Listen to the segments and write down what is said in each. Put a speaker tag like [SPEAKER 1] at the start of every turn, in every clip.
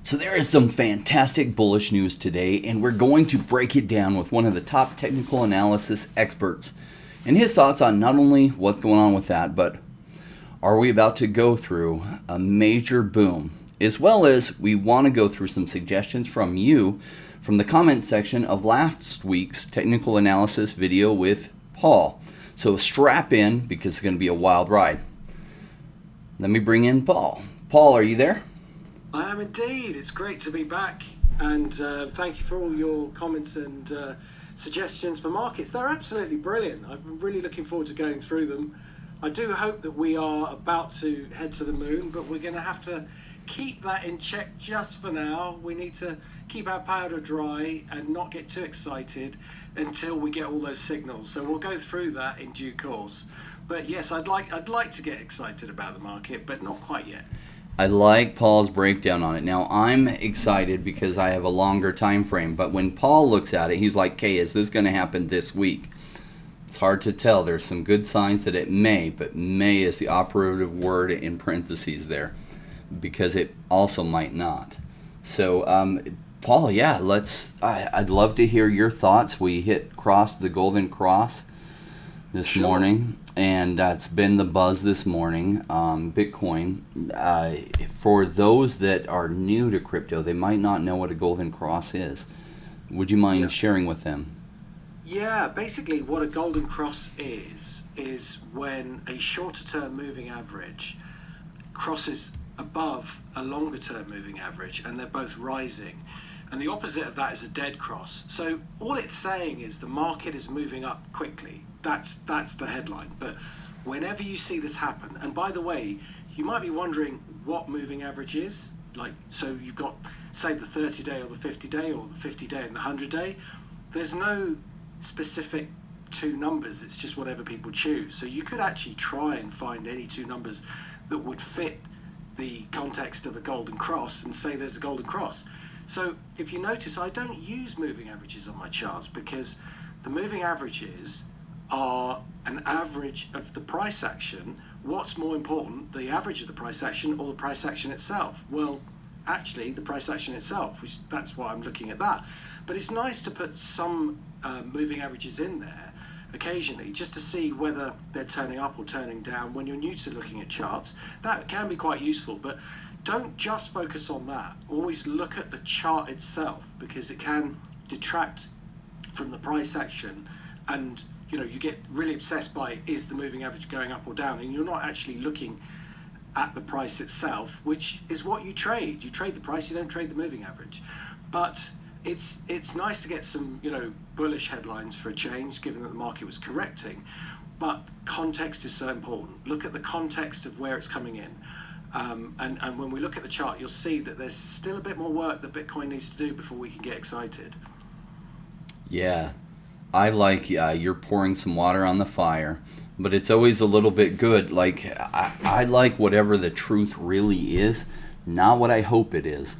[SPEAKER 1] So there is some fantastic bullish news today, and we're going to break it down with one of the top technical analysis experts and his thoughts on not only what's going on with that, but are we about to go through a major boom, as well as we want to go through some suggestions from you from the comments section of last week's technical analysis video with Paul. So strap in because it's going to be a wild ride. Let me bring in Paul. Paul, are you there?
[SPEAKER 2] I am indeed. It's great to be back, and thank you for all your comments and suggestions for markets. They're absolutely brilliant. I'm really looking forward to going through them. I do hope that we are about to head to the moon, but we're going to have to keep that in check just for now. We need to keep our powder dry and not get too excited until we get all those signals. So we'll go through that in due course. But yes, I'd like to get excited about the market, but not quite yet.
[SPEAKER 1] I like Paul's breakdown on it. Now, I'm excited because I have a longer time frame, but when Paul looks at it, he's like, okay, is this going to happen this week? It's hard to tell. There's some good signs that it may, but may is the operative word in parentheses there, because it also might not. So, Paul, yeah, I'd love to hear your thoughts. We hit the golden cross this morning, and that's been the buzz this morning. Bitcoin, for those that are new to crypto, they might not know what a golden cross is. Would you mind sharing with them?
[SPEAKER 2] Yeah, basically what a golden cross is when a shorter term moving average crosses above a longer term moving average and they're both rising. And the opposite of that is a dead cross. So all it's saying is the market is moving up quickly. That's the headline. But whenever you see this happen, and by the way, you might be wondering what moving average is. So you've got, say, the 30-day or the 50-day or the 50-day and the 100-day. There's no specific two numbers. It's just whatever people choose. So you could actually try and find any two numbers that would fit the context of a golden cross and say there's a golden cross. So if you notice, I don't use moving averages on my charts because the moving averages are an average of the price action. What's more important, the average of the price action or the price action itself? Well, actually, the price action itself, that's why I'm looking at that. But it's nice to put some moving averages in there occasionally just to see whether they're turning up or turning down when you're new to looking at charts. That can be quite useful, but don't just focus on that. Always look at the chart itself because it can detract from the price action, and you get really obsessed by is the moving average going up or down, and you're not actually looking at the price itself, which is what you trade. You trade the price, you don't trade the moving average. But it's nice to get some bullish headlines for a change, given that the market was correcting. But context is so important. Look at the context of where it's coming in. And when we look at the chart, you'll see that there's still a bit more work that Bitcoin needs to do before we can get excited.
[SPEAKER 1] Yeah, I like you're pouring some water on the fire, but it's always a little bit good. I like whatever the truth really is, not what I hope it is.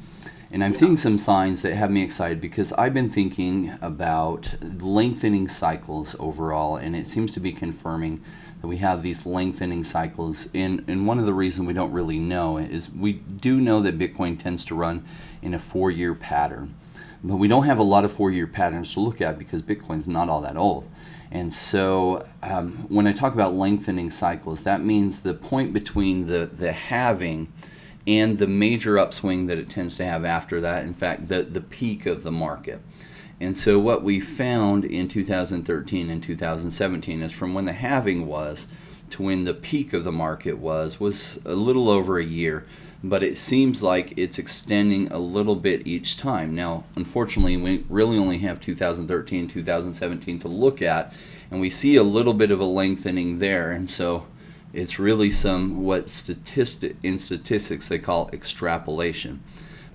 [SPEAKER 1] And I'm seeing some signs that have me excited because I've been thinking about lengthening cycles overall, and it seems to be confirming that we have these lengthening cycles. And one of the reasons we don't really know is we do know that Bitcoin tends to run in a 4-year pattern. But we don't have a lot of 4-year patterns to look at because Bitcoin's not all that old. And so when I talk about lengthening cycles, that means the point between the halving and the major upswing that it tends to have after that, in fact, the peak of the market. And so what we found in 2013 and 2017 is from when the halving was to when the peak of the market was a little over a year, but it seems like it's extending a little bit each time. Now, unfortunately, we really only have 2013, 2017 to look at, and we see a little bit of a lengthening there, and so it's really what in statistics they call extrapolation.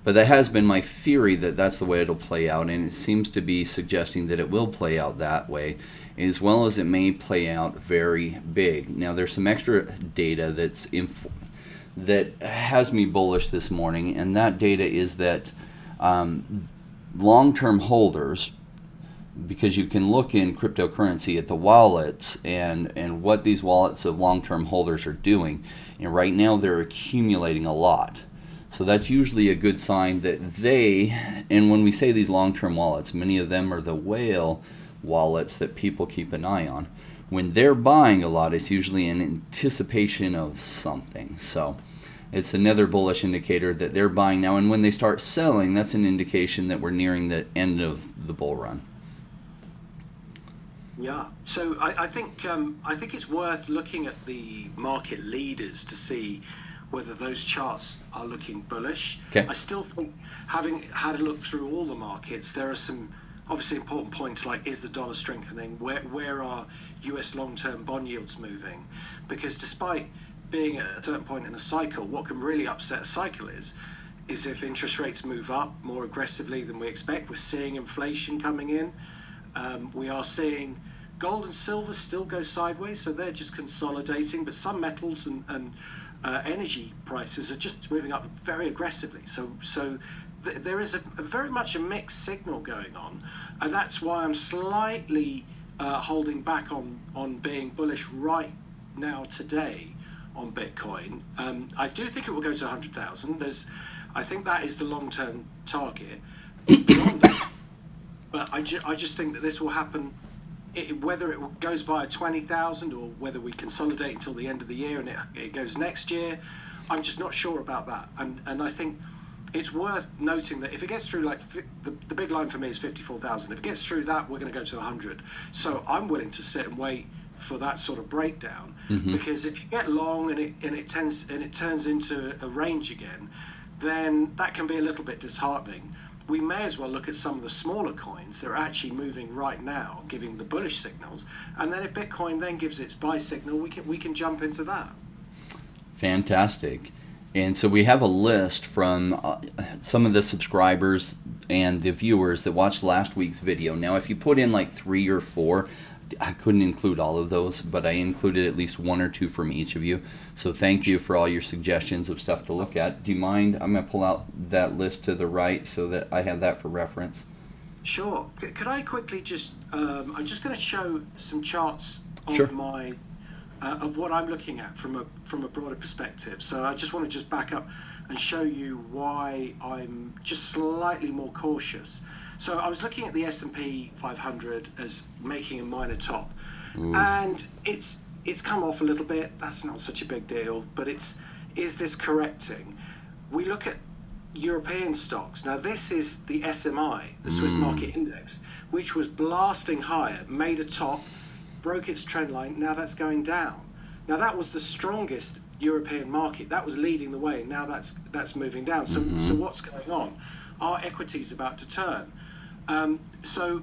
[SPEAKER 1] But that has been my theory that that's the way it'll play out, and it seems to be suggesting that it will play out that way, as well as it may play out very big. Now, there's some extra data that has me bullish this morning, and that data is that long-term holders, because you can look in cryptocurrency at the wallets and what these wallets of long-term holders are doing, and right now they're accumulating a lot. So that's usually a good sign that and when we say these long-term wallets, many of them are the whale wallets that people keep an eye on. When they're buying a lot, it's usually in anticipation of something. So it's another bullish indicator that they're buying now. And when they start selling, that's an indication that we're nearing the end of the bull run.
[SPEAKER 2] Yeah, so I think it's worth looking at the market leaders to see whether those charts are looking bullish.
[SPEAKER 1] Okay.
[SPEAKER 2] I still think, having had a look through all the markets, there are some obviously important points like, is the dollar strengthening? Where are US long-term bond yields moving? Because despite being at a certain point in a cycle, what can really upset a cycle is if interest rates move up more aggressively than we expect. We're seeing inflation coming in. We are seeing gold and silver still go sideways, so they're just consolidating, but some metals and energy prices are just moving up very aggressively. So there is a very much a mixed signal going on, and that's why I'm slightly holding back on being bullish right now today on Bitcoin. I do think it will go to 100,000. I think that is the long-term target. Beyond that, but I just think that this will happen, whether it goes via 20,000 or whether we consolidate until the end of the year and it goes next year. I'm just not sure about that. And I think it's worth noting that if it gets through, like the big line for me is 54,000. If it gets through that, we're going to go to 100. So I'm willing to sit and wait for that sort of breakdown, because if you get long and it turns into a range again, then that can be a little bit disheartening. We may as well look at some of the smaller coins that are actually moving right now, giving the bullish signals, and then if Bitcoin then gives its buy signal, we can jump into that.
[SPEAKER 1] Fantastic. And so we have a list from some of the subscribers and the viewers that watched last week's video. Now, if you put in like 3 or 4, I couldn't include all of those, but I included at least 1 or 2 from each of you. So thank you for all your suggestions of stuff to look at. Do you mind? I'm going to pull out that list to the right so that I have that for reference.
[SPEAKER 2] Sure. Could I quickly just, I'm just going to show some charts of
[SPEAKER 1] Sure.
[SPEAKER 2] of what I'm looking at from a broader perspective. So I just want to just back up and show you why I'm just slightly more cautious. So I was looking at the S&P 500 as making a minor top.
[SPEAKER 1] Ooh.
[SPEAKER 2] And it's come off a little bit. That's not such a big deal, but is this correcting? We look at European stocks. Now this is the SMI, the Swiss Market Index, which was blasting higher, made a top, broke its trend line. Now that's going down. Now that was the strongest European market. That was leading the way. Now that's moving down. So what's going on? Are equities about to turn? So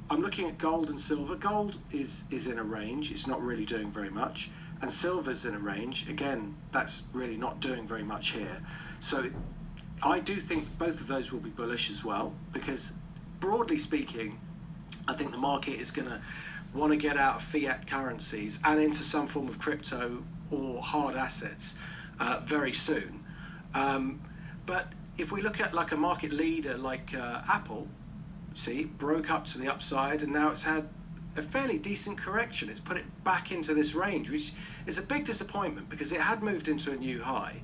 [SPEAKER 2] I'm looking at gold and silver. Gold is in a range. It's not really doing very much. And silver's in a range. Again, that's really not doing very much here. So I do think both of those will be bullish as well, because broadly speaking, I think the market is going to want to get out of fiat currencies and into some form of crypto or hard assets very soon. But if we look at like a market leader like Apple, see, broke up to the upside and now it's had a fairly decent correction. It's put it back into this range, which is a big disappointment because it had moved into a new high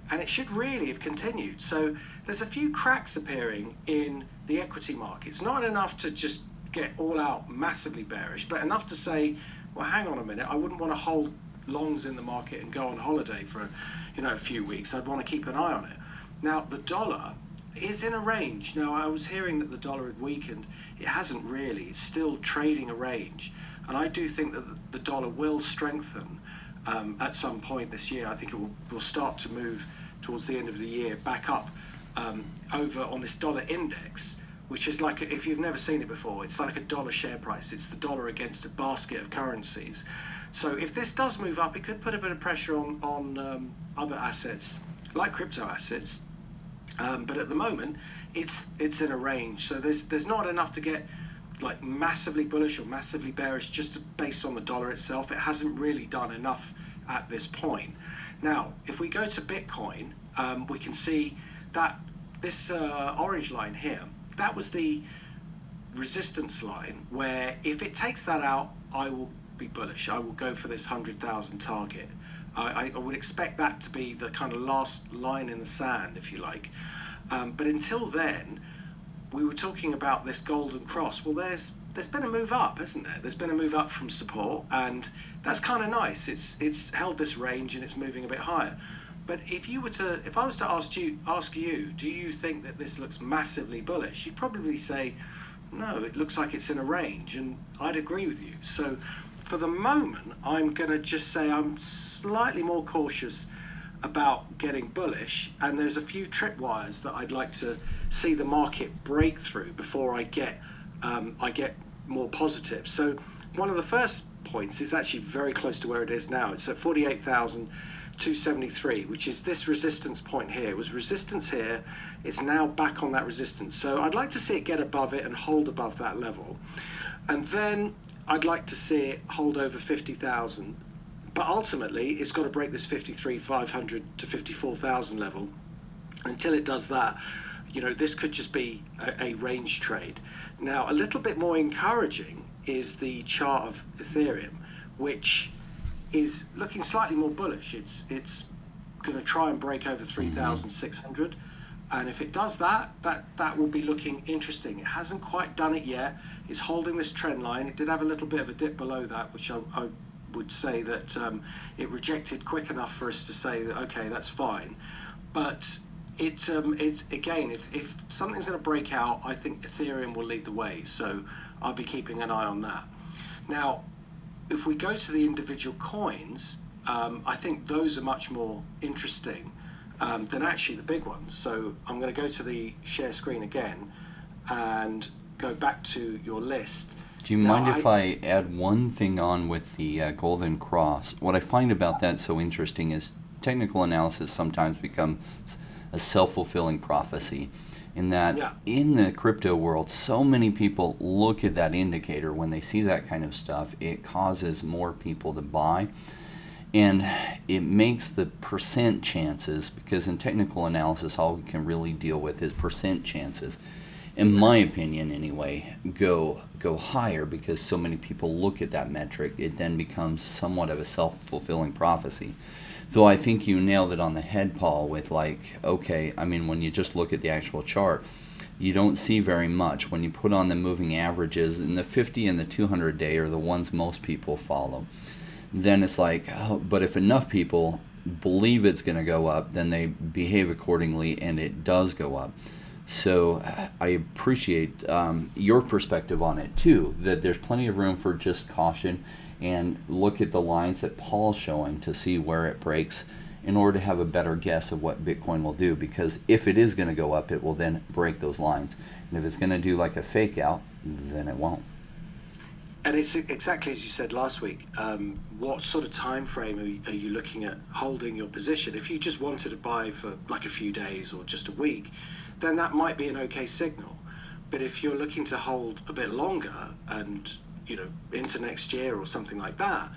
[SPEAKER 2] and it should really have continued. So there's a few cracks appearing in the equity markets, not enough to just get all out massively bearish, but enough to say, well, hang on a minute, I wouldn't want to hold longs in the market and go on holiday for a few weeks. I'd want to keep an eye on it. Now, the dollar is in a range. Now, I was hearing that the dollar had weakened. It hasn't really. It's still trading a range. And I do think that the dollar will strengthen at some point this year. I think it will start to move towards the end of the year back up over on this dollar index, which is like, if you've never seen it before, it's like a dollar share price. It's the dollar against a basket of currencies. So if this does move up, it could put a bit of pressure on other assets, like crypto assets. But at the moment, it's in a range. So there's not enough to get like massively bullish or massively bearish just based on the dollar itself. It hasn't really done enough at this point. Now, if we go to Bitcoin, we can see that this orange line here, that was the resistance line where if it takes that out, I will be bullish. I will go for this 100,000 target. I would expect that to be the kind of last line in the sand, if you like. But until then, we were talking about this golden cross. Well, there's been a move up, hasn't there? There's been a move up from support, and that's kind of nice. It's held this range and it's moving a bit higher. But if I was to ask you, do you think that this looks massively bullish? You'd probably say, no, it looks like it's in a range, and I'd agree with you. So, for the moment, I'm going to just say I'm slightly more cautious about getting bullish, and there's a few tripwires that I'd like to see the market break through before I get more positive. So one of the first points is actually very close to where it is now. It's at 48,273, which is this resistance point here. It was resistance here. It's now back on that resistance. So I'd like to see it get above it and hold above that level. And then I'd like to see it hold over 50,000. But ultimately, it's got to break this 53,500 to 54,000 level. Until it does that, this could just be a range trade. Now, a little bit more encouraging is the chart of Ethereum, which is looking slightly more bullish. It's going to try and break over 3,600. And if it does that will be looking interesting. It hasn't quite done it yet. It's holding this trend line. It did have a little bit of a dip below that, which I would say that it rejected quick enough for us to say that, okay, that's fine. But it's again, if something's going to break out, I think Ethereum will lead the way. So I'll be keeping an eye on that. Now, if we go to the individual coins, I think those are much more interesting than actually the big ones. So I'm going to go to the share screen again and go back to your list.
[SPEAKER 1] Do you mind if I add one thing on with the golden cross? What I find about that so interesting is technical analysis sometimes becomes a self-fulfilling prophecy, in that in the crypto world, so many people look at that indicator. When they see that kind of stuff, it causes more people to buy, and it makes the percent chances, because in technical analysis all we can really deal with is percent chances, in my opinion anyway, go higher, because so many people look at that metric. It then becomes somewhat of a self-fulfilling prophecy. Though I think you nailed it on the head, Paul, with when you just look at the actual chart, you don't see very much. When you put on the moving averages, and the 50 and the 200 day are the ones most people follow, then it's but if enough people believe it's going to go up, then they behave accordingly, and it does go up. So I appreciate your perspective on it too, that there's plenty of room for just caution, and look at the lines that Paul's showing to see where it breaks in order to have a better guess of what Bitcoin will do, because if it is going to go up, it will then break those lines. And if it's going to do like a fake out, then it won't.
[SPEAKER 2] And it's exactly as you said last week. What sort of time frame are you looking at holding your position? If you just wanted to buy for like a few days or just a week, then that might be an okay signal. But if you're looking to hold a bit longer and into next year or something like that,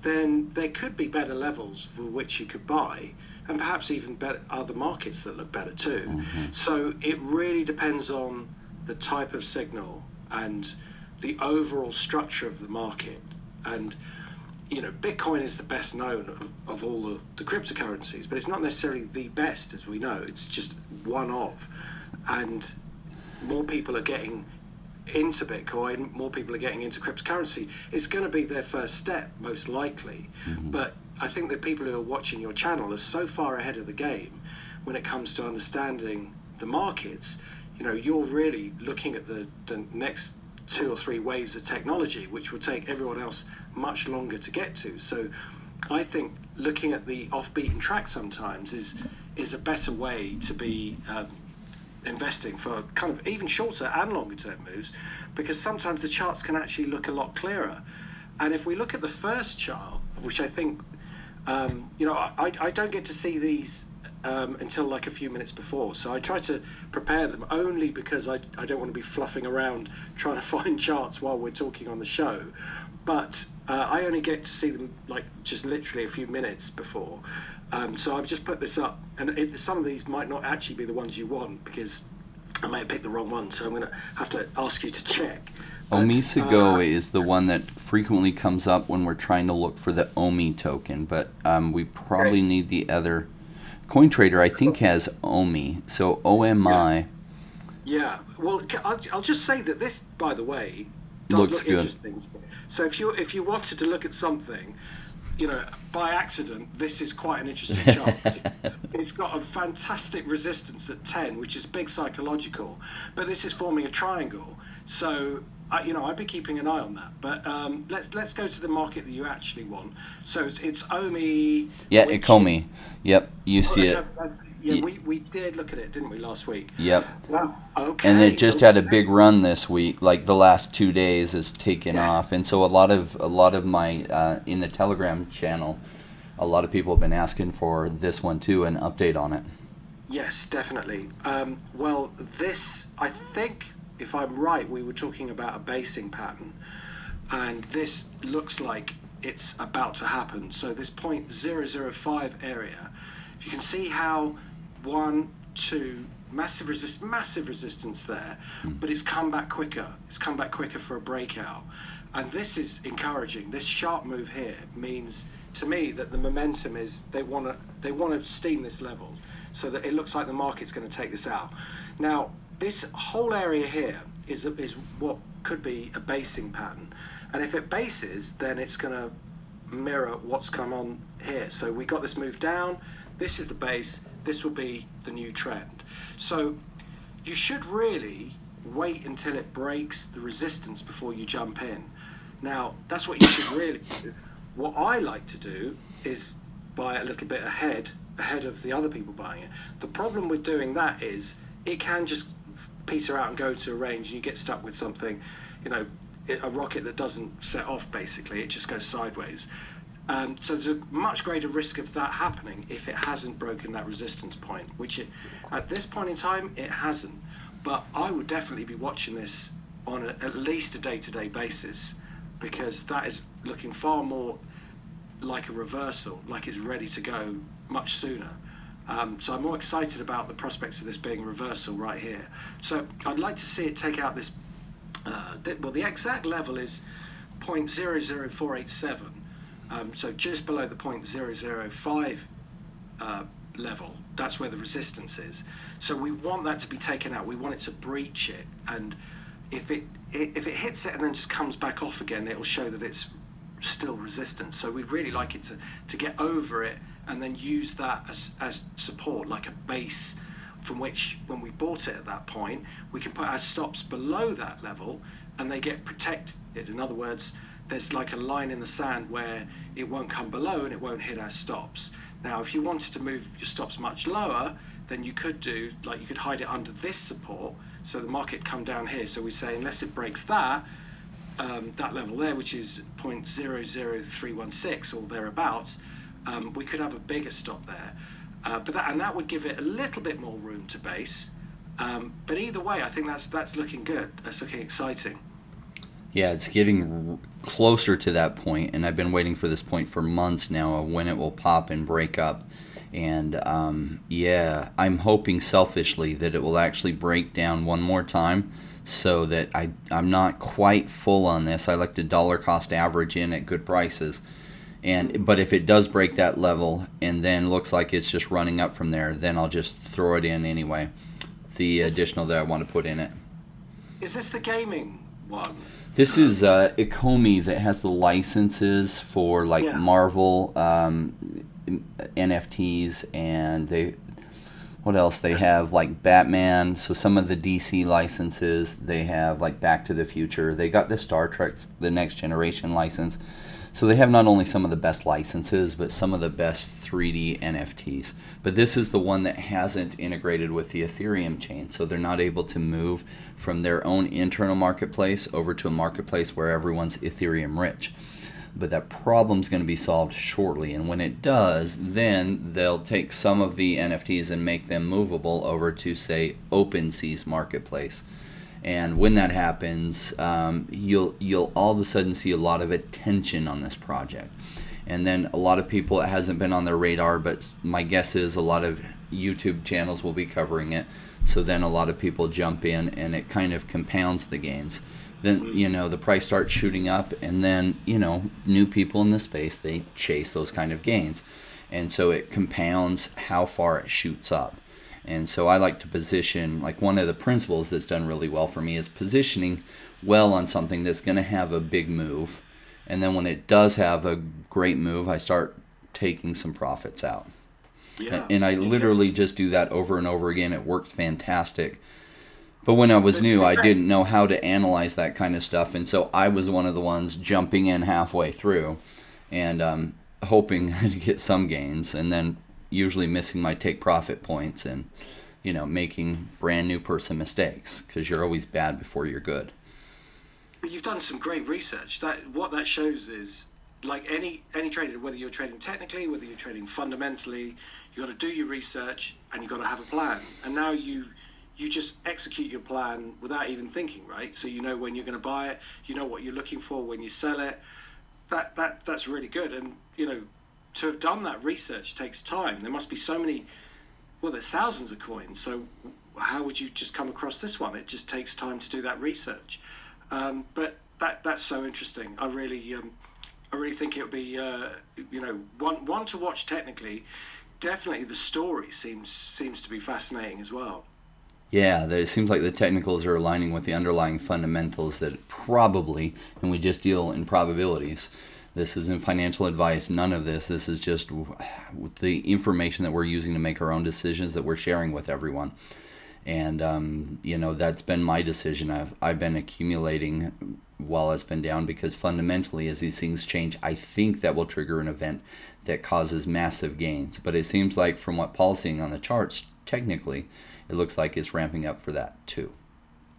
[SPEAKER 2] then there could be better levels for which you could buy, and perhaps even better other markets that look better too. Mm-hmm. So it really depends on the type of signal and the overall structure of the market. And Bitcoin is the best known of all the cryptocurrencies, but it's not necessarily the best, as we know. It's just one of. And more people are getting into Bitcoin, more people are getting into cryptocurrency. It's going to be their first step, most likely. Mm-hmm. But I think that people who are watching your channel are so far ahead of the game when it comes to understanding the markets. You're really looking at the next 2 or 3 waves of technology, which will take everyone else much longer to get to. So I think looking at the off-beaten track sometimes is a better way to be investing for kind of even shorter and longer term moves, because sometimes the charts can actually look a lot clearer. And if we look at the first chart, which I think I don't get to see these until like a few minutes before, so I try to prepare them only because I don't want to be fluffing around trying to find charts while we're talking on the show. But I only get to see them like just literally a few minutes before. So I've just put this up, and some of these might not actually be the ones you want, because I may have picked the wrong one, so I'm going to have to ask you to check.
[SPEAKER 1] Omisego is the one that frequently comes up when we're trying to look for the Omi token, but we probably need the other. CoinTrader, I think, has Omi, so OMI.
[SPEAKER 2] Yeah. Well, I'll just say that this, by the way, does
[SPEAKER 1] looks
[SPEAKER 2] look
[SPEAKER 1] good.
[SPEAKER 2] interesting. So if you wanted to look at something, by accident, this is quite an interesting chart. It's got a fantastic resistance at 10, which is big psychological, but this is forming a triangle. So I'd be keeping an eye on that. But let's go to the market that you actually want. So it's OMI.
[SPEAKER 1] Yeah, Ecomi. Yep, you see it.
[SPEAKER 2] Yeah, we did look at it, didn't we, last week?
[SPEAKER 1] Yep.
[SPEAKER 2] Wow. Okay.
[SPEAKER 1] And it just had a big run this week. Like the last 2 days has taken off, and so a lot of my in the Telegram channel, a lot of people have been asking for this one too, an update on it.
[SPEAKER 2] Yes, definitely. Well, this, I think, if I'm right, we were talking about a basing pattern, and this looks like it's about to happen. So this 0.005 area, you can see how 1, 2, massive resistance there, but it's come back quicker. It's come back quicker for a breakout, and this is encouraging. This sharp move here means to me that the momentum is they want to steam this level, so that it looks like the market's going to take this out. Now, this whole area here is what could be a basing pattern, and if it bases, then it's going to mirror what's come on here. So we got this move down. This is the base. This will be the new trend. So you should really wait until it breaks the resistance before you jump in. Now, that's what you should really do. What I like to do is buy a little bit ahead of the other people buying it. The problem with doing that is it can just peter out and go to a range, and you get stuck with something, a rocket that doesn't set off, basically. It just goes sideways. So there's a much greater risk of that happening if it hasn't broken that resistance point, which at this point in time, it hasn't. But I would definitely be watching this on at least a day-to-day basis, because that is looking far more like a reversal, like it's ready to go much sooner. So I'm more excited about the prospects of this being a reversal right here. So I'd like to see it take out this, the exact level is 0.00487. So just below the 0.005 level, that's where the resistance is. So we want that to be taken out. We want it to breach it, and if it hits it and then just comes back off again, it will show that it's still resistant. So we'd really like it to get over it and then use that as support, like a base from which, when we bought it at that point, we can put our stops below that level and they get protected. In other words, there's like a line in the sand where it won't come below and it won't hit our stops. Now, if you wanted to move your stops much lower, then you could you could hide it under this support, so the market come down here. So we say unless it breaks that level there, which is 0.00316 or thereabouts, we could have a bigger stop there. But that would give it a little bit more room to base. But either way, I think that's looking good. That's looking exciting.
[SPEAKER 1] Yeah, it's getting closer to that point, and I've been waiting for this point for months now of when it will pop and break up. And I'm hoping selfishly that it will actually break down one more time, so that I'm not quite full on this. I like to dollar cost average in at good prices. But if it does break that level and then looks like it's just running up from there, then I'll just throw it in anyway. The additional that I want to put in it.
[SPEAKER 2] Is this the gaming one?
[SPEAKER 1] This is Ecomi that has the licenses for Marvel NFTs, and what else? They have like Batman, so some of the DC licenses. They have like Back to the Future. They got the Star Trek, the Next Generation license. So they have not only some of the best licenses, but some of the best 3D NFTs. But this is the one that hasn't integrated with the Ethereum chain, so they're not able to move from their own internal marketplace over to a marketplace where everyone's Ethereum rich. But that problem's going to be solved shortly, and when it does, then they'll take some of the NFTs and make them movable over to, say, OpenSea's marketplace. And when that happens, you'll all of a sudden see a lot of attention on this project. And then a lot of people, it hasn't been on their radar, but my guess is a lot of YouTube channels will be covering it. So then a lot of people jump in, and it kind of compounds the gains. Then, the price starts shooting up, and then, new people in the space, they chase those kind of gains. And so it compounds how far it shoots up. And so I like to position, like one of the principles that's done really well for me is positioning well on something that's going to have a big move. And then when it does have a great move, I start taking some profits out. Yeah. And I literally just do that over and over again. It worked fantastic. But when I was new, I didn't know how to analyze that kind of stuff. And so I was one of the ones jumping in halfway through and hoping to get some gains, and then usually missing my take profit points and, making brand new person mistakes, because you're always bad before you're good.
[SPEAKER 2] But you've done some great research. What that shows is, like any trader, whether you're trading technically, whether you're trading fundamentally, you've got to do your research and you've got to have a plan. And now you just execute your plan without even thinking, right? So you know when you're going to buy it, you know what you're looking for when you sell it. That's really good. And to have done that research takes time. There must be so many. Well, there's thousands of coins. So how would you just come across this one? It just takes time to do that research. But that's so interesting. I really think it would be one to watch technically. Definitely, the story seems to be fascinating as well.
[SPEAKER 1] Yeah, it seems like the technicals are aligning with the underlying fundamentals that probably, and we just deal in probabilities. This isn't financial advice, none of this. This is just the information that we're using to make our own decisions that we're sharing with everyone. And, that's been my decision. I've been accumulating while it's been down, because fundamentally, as these things change, I think that will trigger an event that causes massive gains. But it seems like from what Paul's seeing on the charts, technically, it looks like it's ramping up for that too.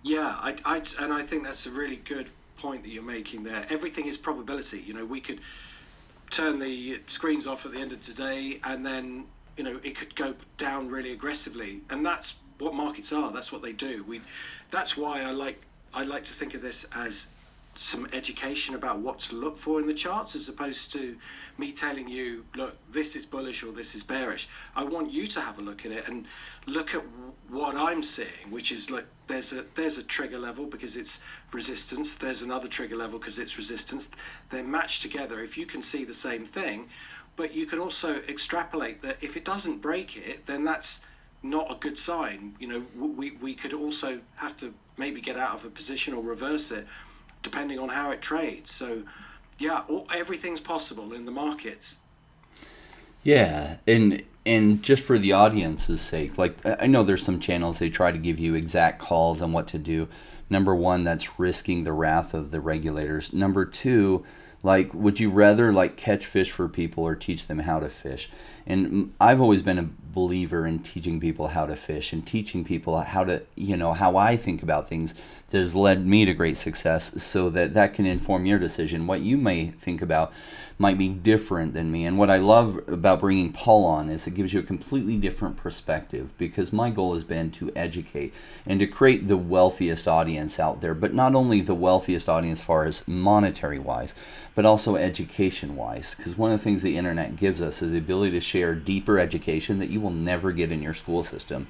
[SPEAKER 2] Yeah, I think that's a really good point that you're making there. Everything is probability. We could turn the screens off at the end of today, and then it could go down really aggressively, and that's what markets are. That's what they do. That's why I like to think of this as some education about what to look for in the charts, as opposed to me telling you, look, this is bullish or this is bearish. I want you to have a look at it and look at what I'm seeing, which is like there's a trigger level because it's resistance, there's another trigger level because it's resistance. They're matched together. If you can see the same thing, but you can also extrapolate that if it doesn't break it, then that's not a good sign. We could also have to maybe get out of a position or reverse it, depending on how it trades. So, yeah, everything's possible in the markets.
[SPEAKER 1] Yeah, and just for the audience's sake, like I know there's some channels, they try to give you exact calls on what to do. Number one, that's risking the wrath of the regulators. Number two, like, would you rather catch fish for people or teach them how to fish? And I've always been a believer in teaching people how to fish and teaching people how to, how I think about things that has led me to great success, so that can inform your decision. What you may think about might be different than me. And what I love about bringing Paul on is it gives you a completely different perspective, because my goal has been to educate and to create the wealthiest audience out there, but not only the wealthiest audience as far as monetary wise, but also education wise. Because one of the things the internet gives us is the ability to share deeper education that you will never get in your school system.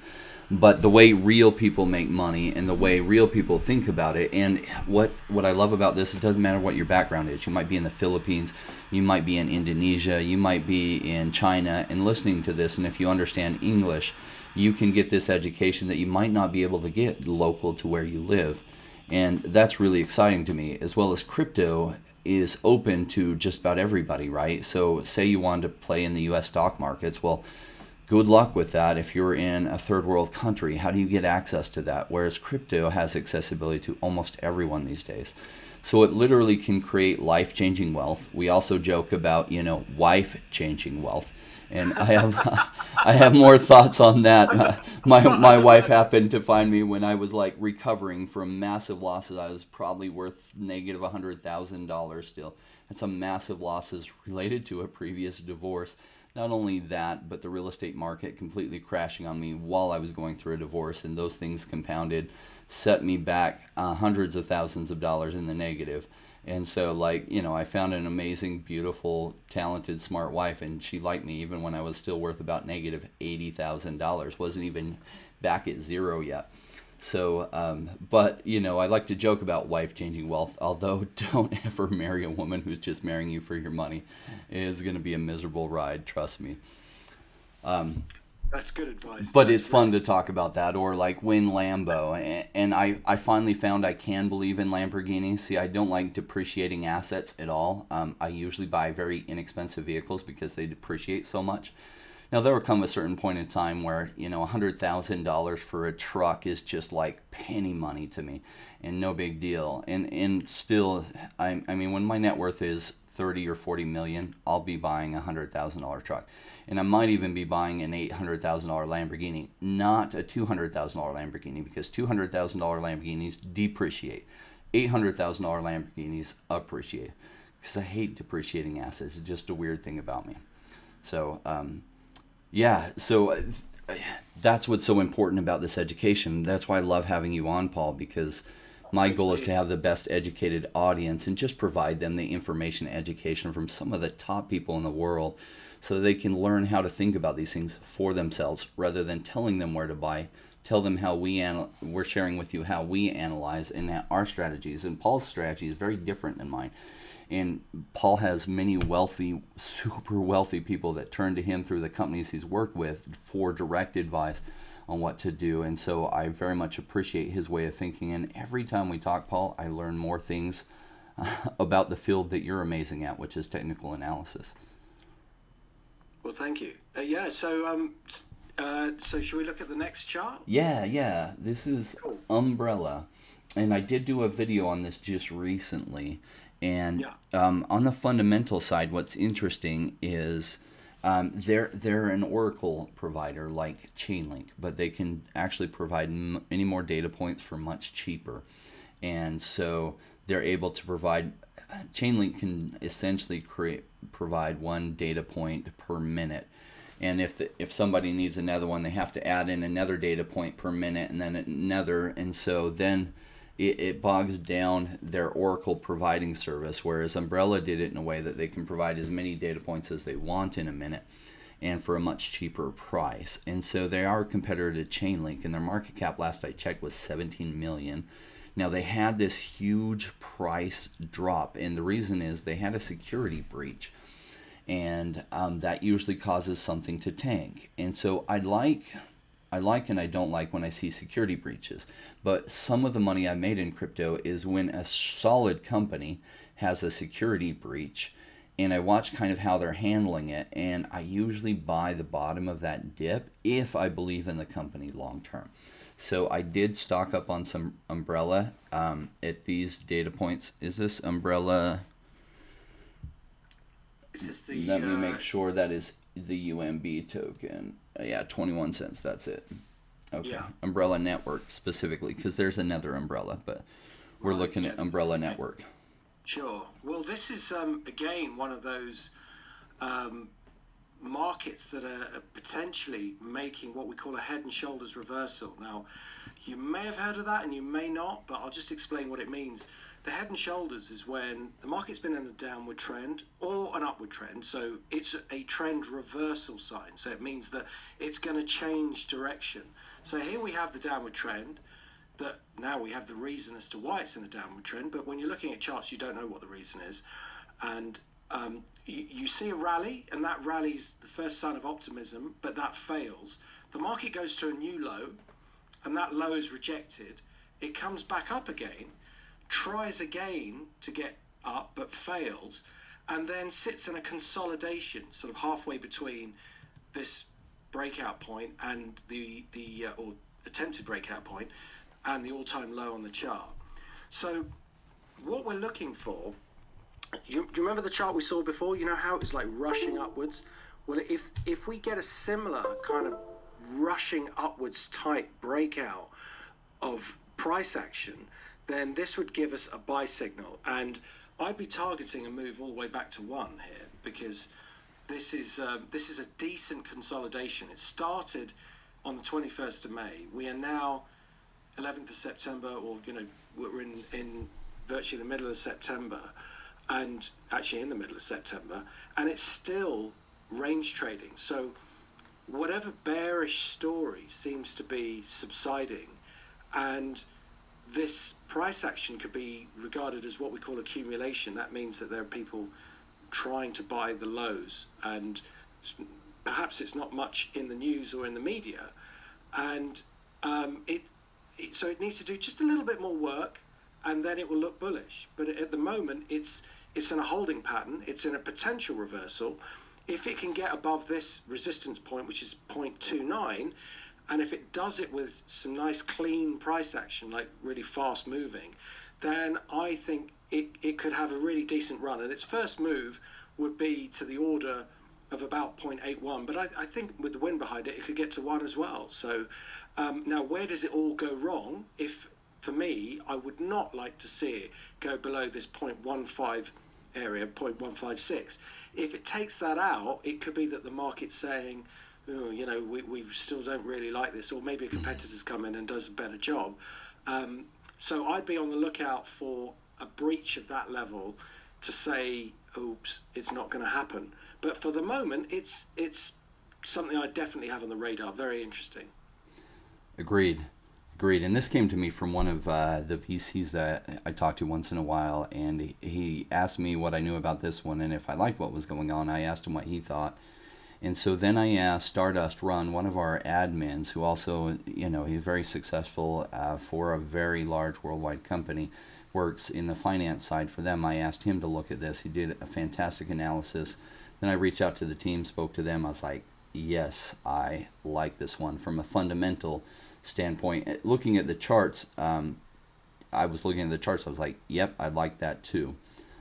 [SPEAKER 1] But the way real people make money and the way real people think about it, and what I love about this, it doesn't matter what your background is. You might be in the Philippines, you might be in Indonesia, you might be in China, and listening to this, and if you understand English, you can get this education that you might not be able to get local to where you live. And that's really exciting to me, as well as crypto is open to just about everybody, right? So say you wanted to play in the US stock markets, well, good luck with that if you're in a third world country. How do you get access to that? Whereas crypto has accessibility to almost everyone these days. So it literally can create life-changing wealth. We also joke about, wife-changing wealth. And I have more thoughts on that. My wife happened to find me when I was recovering from massive losses. I was probably worth negative $100,000 still. Had some massive losses related to a previous divorce. Not only that, but the real estate market completely crashing on me while I was going through a divorce, and those things compounded, set me back hundreds of thousands of dollars in the negative. And so, I found an amazing, beautiful, talented, smart wife, and she liked me even when I was still worth about negative $80,000. Wasn't even back at zero yet. So, but, you know, I like to joke about wife changing wealth, although don't ever marry a woman who's just marrying you for your money. It is going to be a miserable ride, trust me.
[SPEAKER 2] That's good advice.
[SPEAKER 1] But
[SPEAKER 2] That's
[SPEAKER 1] it's fun
[SPEAKER 2] really...
[SPEAKER 1] to talk about that, or like win Lambo. And I finally found I can believe in Lamborghinis. See, I don't like depreciating assets at all. I usually buy very inexpensive vehicles because they depreciate so much. Now, there will come a certain point in time where, you know, $100,000 for a truck is just like penny money to me and no big deal. And still, I mean, when my net worth is 30 or 40 million, I'll be buying a $100,000 truck. And I might even be buying an $800,000 Lamborghini, not a $200,000 Lamborghini, because $200,000 Lamborghinis depreciate. $800,000 Lamborghinis appreciate. Because I hate depreciating assets. It's just a weird thing about me. So, yeah, so that's what's so important about this education. That's why I love having you on, Paul, because my goal is to have the best educated audience and just provide them the information and education from some of the top people in the world so they can learn how to think about these things for themselves rather than telling them where to buy. Tell them how we're sharing with you how we analyze and our strategies. And Paul's strategy is very different than mine. And Paul has many wealthy, super wealthy people that turn to him through the companies he's worked with for direct advice on what to do. And so I very much appreciate his way of thinking. And every time we talk, Paul, I learn more things about the field that you're amazing at, which is technical analysis.
[SPEAKER 2] Well, thank you. So should we look at the next chart?
[SPEAKER 1] Yeah. This is
[SPEAKER 2] Cool.
[SPEAKER 1] Umbrella. And I did do a video on this just recently. And
[SPEAKER 2] Yeah.
[SPEAKER 1] on the fundamental side, what's interesting is they're an Oracle provider like Chainlink, but they can actually provide many more data points for much cheaper. And so they're able to provide. Chainlink can essentially provide one data point per minute. And if somebody needs another one, they have to add in another data point per minute and then another. And so then it bogs down their Oracle providing service, whereas Umbrella did it in a way that they can provide as many data points as they want in a minute and for a much cheaper price. And so they are a competitor to Chainlink, and their market cap last I checked was 17 million. Now they had this huge price drop, and the reason is they had a security breach, and that usually causes something to tank. And so I like and I don't like when I see security breaches. But some of the money I made in crypto is when a solid company has a security breach, and I watch kind of how they're handling it, and I usually buy the bottom of that dip if I believe in the company long term. So I did stock up on some Umbrella at these data points. Is this Umbrella?
[SPEAKER 2] Is this the?
[SPEAKER 1] Let me make sure that is the UMB token. Yeah, 21 cents. That's it. Okay. Yeah. Umbrella Network specifically, because there's another Umbrella, but we're looking at Umbrella Network.
[SPEAKER 2] Sure. Well, this is again one of those markets that are potentially making what we call a head and shoulders reversal. Now, you may have heard of that and you may not, but I'll just explain what it means. The head and shoulders is when the market's been in a downward trend or an upward trend, so it's a trend reversal sign. So it means that it's going to change direction. So here we have the downward trend, that now we have the reason as to why it's in a downward trend, but when you're looking at charts, you don't know what the reason is. And you see a rally, and that rally's the first sign of optimism, but that fails. The market goes to a new low, and that low is rejected. It comes back up again, tries again to get up, but fails, and then sits in a consolidation, sort of halfway between this breakout point and or attempted breakout point and the all-time low on the chart. So what we're looking for, do you remember the chart we saw before? You know how it was like rushing upwards? Well, if we get a similar kind of rushing upwards type breakout of price action, then this would give us a buy signal. And I'd be targeting a move all the way back to 1 here, because this is a decent consolidation. It started on the 21st of May. We are now 11th of September, or we're in virtually the middle of September, and actually in the middle of September, and it's still range trading. So whatever bearish story seems to be subsiding, and this price action could be regarded as what we call accumulation. That means that there are people trying to buy the lows, and perhaps it's not much in the news or in the media, and so it needs to do just a little bit more work, and then it will look bullish. But at the moment, it's in a holding pattern. It's in a potential reversal. If it can get above this resistance point, which is 0.29, and if it does it with some nice clean price action, like really fast moving, then I think it could have a really decent run. And its first move would be to the order of about 0.81, but I think with the wind behind it, it could get to 1 as well. So now, where does it all go wrong? If, for me, I would not like to see it go below this 0.15 area, 0.156. If it takes that out, it could be that the market's saying, oh, we still don't really like this, or maybe a competitor's come in and does a better job. So I'd be on the lookout for a breach of that level to say, oops, it's not going to happen. But for the moment, it's something I definitely have on the radar. Very interesting.
[SPEAKER 1] Agreed. And this came to me from one of the VCs that I talk to once in a while, and he asked me what I knew about this one, and if I liked what was going on. I asked him what he thought. And so then I asked Stardust Run, one of our admins, who also, he's very successful for a very large worldwide company, works in the finance side for them. I asked him to look at this. He did a fantastic analysis. Then I reached out to the team, spoke to them. I was like, yes, I like this one from a fundamental standpoint. Looking at the charts, I was looking at the charts. I was like, yep, I like that too.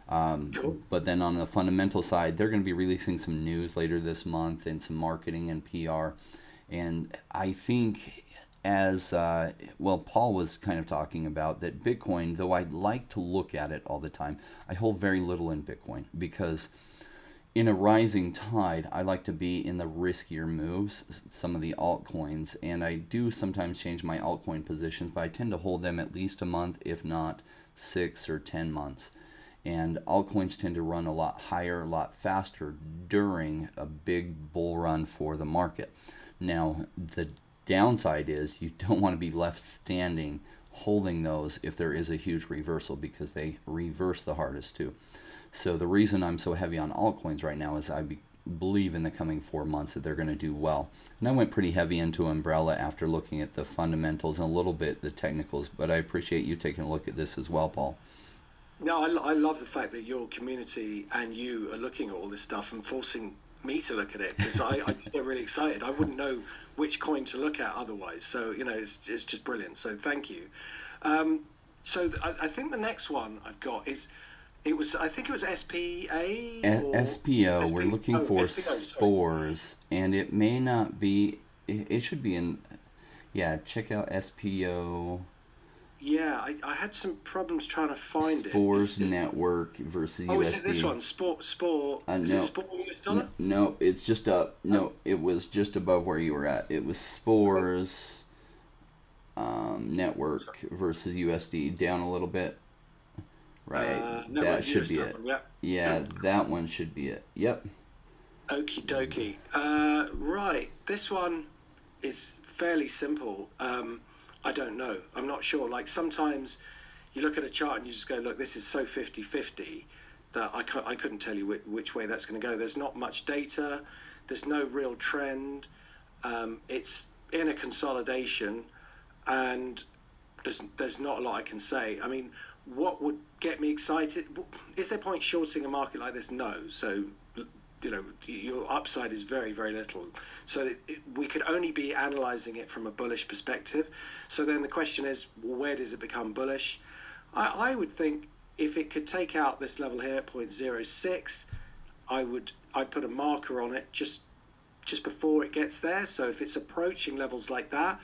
[SPEAKER 2] Cool.
[SPEAKER 1] But then on the fundamental side, they're going to be releasing some news later this month and some marketing and PR. And I think Paul was kind of talking about that Bitcoin, though I like to look at it all the time, I hold very little in Bitcoin because in a rising tide, I like to be in the riskier moves, some of the altcoins, and I do sometimes change my altcoin positions, but I tend to hold them at least a month, if not 6 or 10 months. And altcoins tend to run a lot higher, a lot faster during a big bull run for the market. Now, the downside is you don't want to be left standing holding those if there is a huge reversal, because they reverse the hardest too. So the reason I'm so heavy on altcoins right now is I believe in the coming 4 months that they're going to do well. And I went pretty heavy into Umbrella after looking at the fundamentals and a little bit the technicals, but I appreciate you taking a look at this as well, Paul.
[SPEAKER 2] No, I love the fact that your community and you are looking at all this stuff and forcing me to look at it, because I just get really excited. I wouldn't know which coin to look at otherwise. So, it's just brilliant. So thank you. I think the next one I've got is, I think it was SPA or
[SPEAKER 1] SPO. We're looking for
[SPEAKER 2] SPO,
[SPEAKER 1] spores, and it may not be. It should be in. Yeah, check out SPO.
[SPEAKER 2] Yeah, I had some problems trying to find
[SPEAKER 1] Spores Network versus USD.
[SPEAKER 2] Is it this one? Spore. Is
[SPEAKER 1] no.
[SPEAKER 2] it Spore US dollar?
[SPEAKER 1] No, it's just up. No, it was just above where you were at. It was Spores Network versus USD, down a little bit. Right, that should be it. Yeah, that one should be it. Yep.
[SPEAKER 2] Okie dokie. Right, this one is fairly simple. I don't know. I'm not sure. Like, sometimes you look at a chart and you just go, look, this is so 50-50 that I couldn't tell you which way that's going to go. There's not much data. There's no real trend. It's in a consolidation, and there's not a lot I can say. I mean, what would get me excited? Is there point shorting a market like this? No. So, your upside is very, very little. So we could only be analysing it from a bullish perspective. So then the question is, well, where does it become bullish? I would think if it could take out this level here at 0.06, I'd put a marker on it just before it gets there. So if it's approaching levels like that,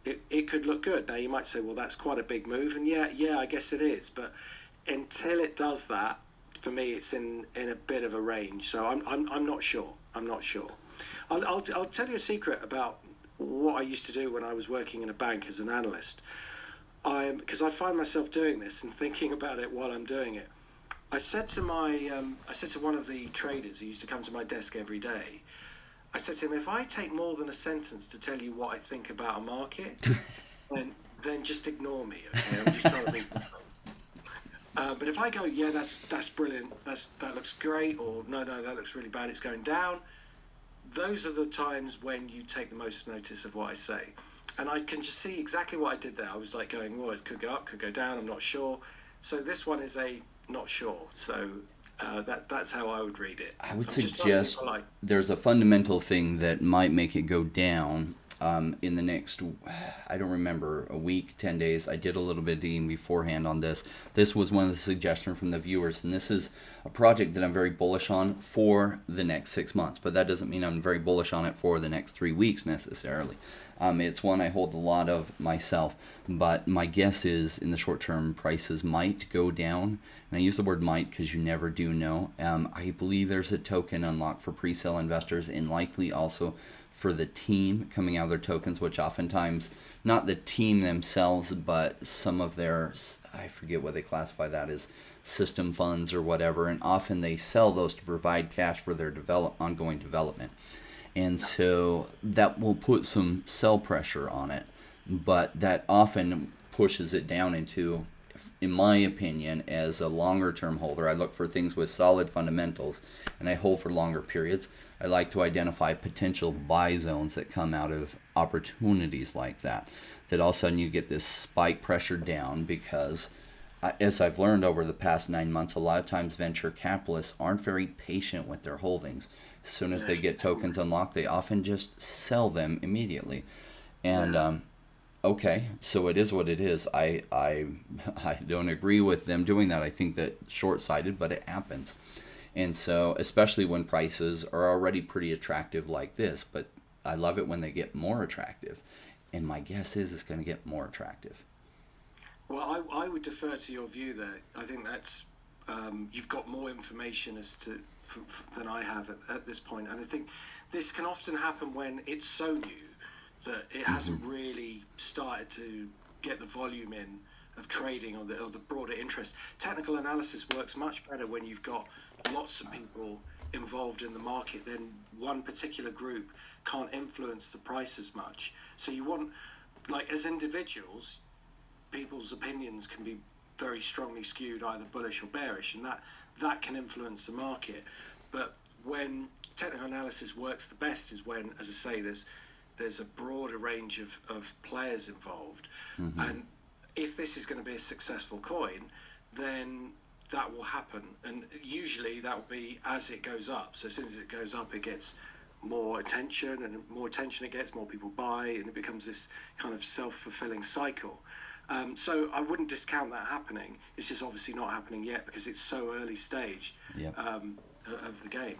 [SPEAKER 2] it could look good. Now you might say, well, that's quite a big move, and yeah, I guess it is. But until it does that, for me, it's in a bit of a range. So I'm not sure. I'll tell you a secret about what I used to do when I was working in a bank as an analyst. Because I find myself doing this and thinking about it while I'm doing it. I said to one of the traders who used to come to my desk every day, I said to him, if I take more than a sentence to tell you what I think about a market, then just ignore me, okay? I'm just trying to be. But if I go, yeah, that's brilliant, that looks great, or no, that looks really bad, it's going down. Those are the times when you take the most notice of what I say, and I can just see exactly what I did there. I was like going, well, it could go up, could go down, I'm not sure. So this one is a not sure. So that's how I would read it.
[SPEAKER 1] I would
[SPEAKER 2] I'm just trying to be
[SPEAKER 1] suggest
[SPEAKER 2] polite.
[SPEAKER 1] there's a fundamental thing that might make it go down in the next, I don't remember, a week, 10 days. I did a little bit of digging beforehand on this. This was one of the suggestions from the viewers, and this is a project that I'm very bullish on for the next 6 months, but that doesn't mean I'm very bullish on it for the next 3 weeks necessarily. It's one I hold a lot of myself, but my guess is in the short term prices might go down. And I use the word might because you never do know. I believe there's a token unlocked for pre-sale investors and likely also for the team coming out of their tokens, which oftentimes, not the team themselves, but some of their, I forget what they classify that as, system funds or whatever, and often they sell those to provide cash for their ongoing development. And so that will put some sell pressure on it, but that often pushes it down into, in my opinion, as a longer term holder, I look for things with solid fundamentals and I hold for longer periods. I like to identify potential buy zones that come out of opportunities like that all of a sudden you get this spike pressure down because as I've learned over the past 9 months, a lot of times venture capitalists aren't very patient with their holdings. As soon as they get tokens unlocked, they often just sell them immediately. And okay, so it is what it is. I don't agree with them doing that. I think that short-sighted, but it happens. And so, especially when prices are already pretty attractive like this, but I love it when they get more attractive. And my guess is it's going to get more attractive.
[SPEAKER 2] Well, I would defer to your view there. I think that's you've got more information than I have at this point, and I think this can often happen when it's so new that it hasn't really started to get the volume in of trading or the broader interest. Technical analysis works much better when you've got lots of people involved in the market. Then one particular group can't influence the price as much. So you want, like, as individuals, people's opinions can be very strongly skewed, either bullish or bearish, and that can influence the market. But when technical analysis works the best is when, as I say, there's a broader range of players involved. And if this is going to be a successful coin, then that will happen. And usually that will be as it goes up. So as soon as it goes up, it gets more attention, and more attention it gets, more people buy, and it becomes this kind of self-fulfilling cycle. So I wouldn't discount that happening. It's just obviously not happening yet because it's so early stage of the game.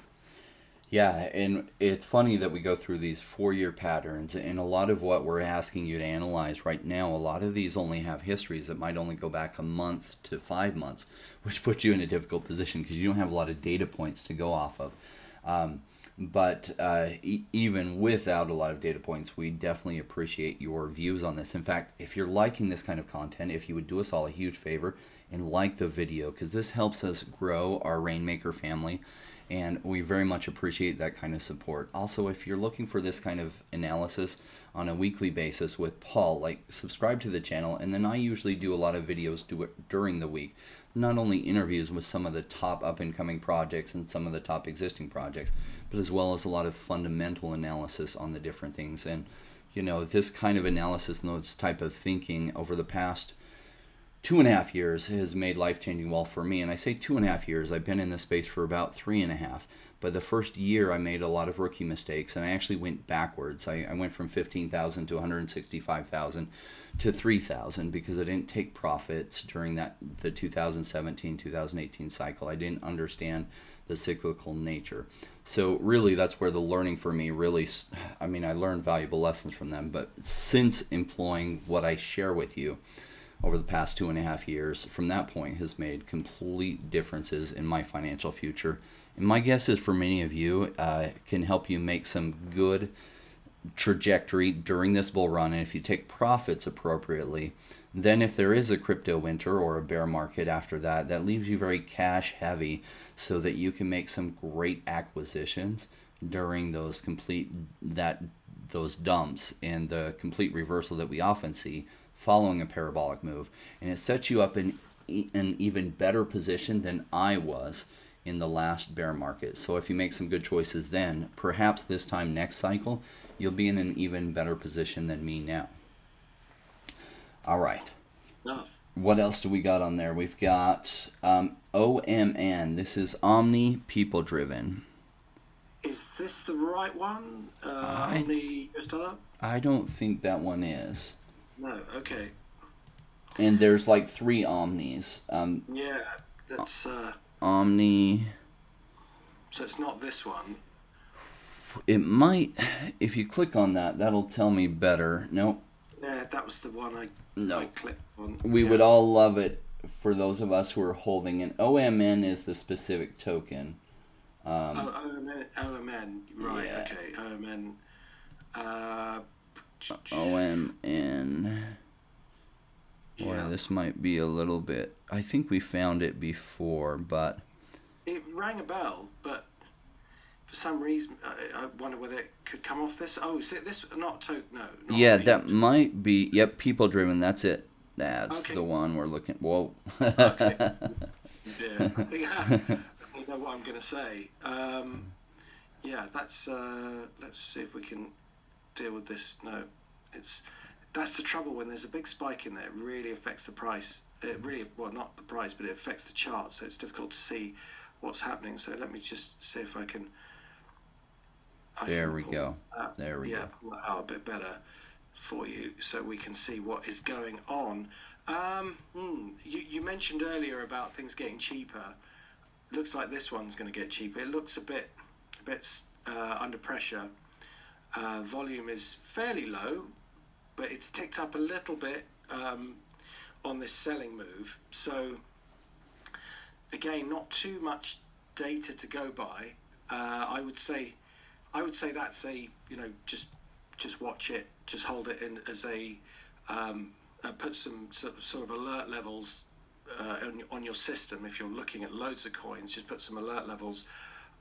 [SPEAKER 1] Yeah, and it's funny that we go through these 4-year patterns, and a lot of what we're asking you to analyze right now, a lot of these only have histories that might only go back a month to 5 months, which puts you in a difficult position because you don't have a lot of data points to go off of. But even without a lot of data points, we definitely appreciate your views on this. In fact, if you're liking this kind of content, if you would do us all a huge favor and like the video, because this helps us grow our Rainmaker family, and we very much appreciate that kind of support. Also, if you're looking for this kind of analysis on a weekly basis with Paul, like, subscribe to the channel, and then I usually do a lot of videos during the week. Not only interviews with some of the top up-and-coming projects and some of the top existing projects, but as well as a lot of fundamental analysis on the different things. And, you know, this kind of analysis and this type of thinking over the past 2.5 years has made life-changing wealth for me. And I say 2.5 years. I've been in this space for about 3.5. But the first year I made a lot of rookie mistakes, and I actually went backwards. I went from 15,000 to 165,000 to 3,000 because I didn't take profits during the 2017-2018 cycle. I didn't understand the cyclical nature. So really, that's where the learning for me really, I mean, I learned valuable lessons from them. But since employing what I share with you over the past 2.5 years, from that point has made complete differences in my financial future. And my guess is for many of you, can help you make some good trajectory during this bull run. And if you take profits appropriately, then if there is a crypto winter or a bear market after that, that leaves you very cash heavy so that you can make some great acquisitions during those dumps and the complete reversal that we often see following a parabolic move, and it sets you up in an even better position than I was in the last bear market. So if you make some good choices then, perhaps this time next cycle, you'll be in an even better position than me now. All right.
[SPEAKER 2] No.
[SPEAKER 1] What else do we got on there? We've got OMN. This is Omni People Driven.
[SPEAKER 2] Is this the right one? Omni US dollar?
[SPEAKER 1] I don't think that one is.
[SPEAKER 2] No, okay.
[SPEAKER 1] And there's like 3 Omnis.
[SPEAKER 2] Yeah, that's...
[SPEAKER 1] Omni...
[SPEAKER 2] So it's not this one.
[SPEAKER 1] It might... If you click on that, that'll tell me better. Nope.
[SPEAKER 2] Yeah, that was the one I clicked on.
[SPEAKER 1] We would all love it for those of us who are holding an OMN is the specific token.
[SPEAKER 2] OMN, right,
[SPEAKER 1] yeah.
[SPEAKER 2] Okay, OMN.
[SPEAKER 1] OMN. Boy, this might be a little bit... I think we found it before, but...
[SPEAKER 2] It rang a bell, but for some reason, I wonder whether it could come off this. Oh, is it this? Not token, no. Not
[SPEAKER 1] yeah,
[SPEAKER 2] Omni.
[SPEAKER 1] that might be... Yep, People Driven, that's it. That's the one we're looking... Whoa.
[SPEAKER 2] Okay. Yeah, you know what I'm going to say. Yeah, that's... let's see if we can deal with this. No, that's the trouble when there's a big spike in there. It really affects the price. It really, well, not the price, but it affects the chart. So it's difficult to see what's happening. So let me just see if I can.
[SPEAKER 1] There we go. There we go.
[SPEAKER 2] Pull that out a bit better for you, so we can see what is going on. You mentioned earlier about things getting cheaper. Looks like this one's going to get cheaper. It looks a bit under pressure. Volume is fairly low, but it's ticked up a little bit on this selling move. So again, not too much data to go by. I would say that's a, just watch it, just hold it in as a put some sort of alert levels on your system. If you're looking at loads of coins, just put some alert levels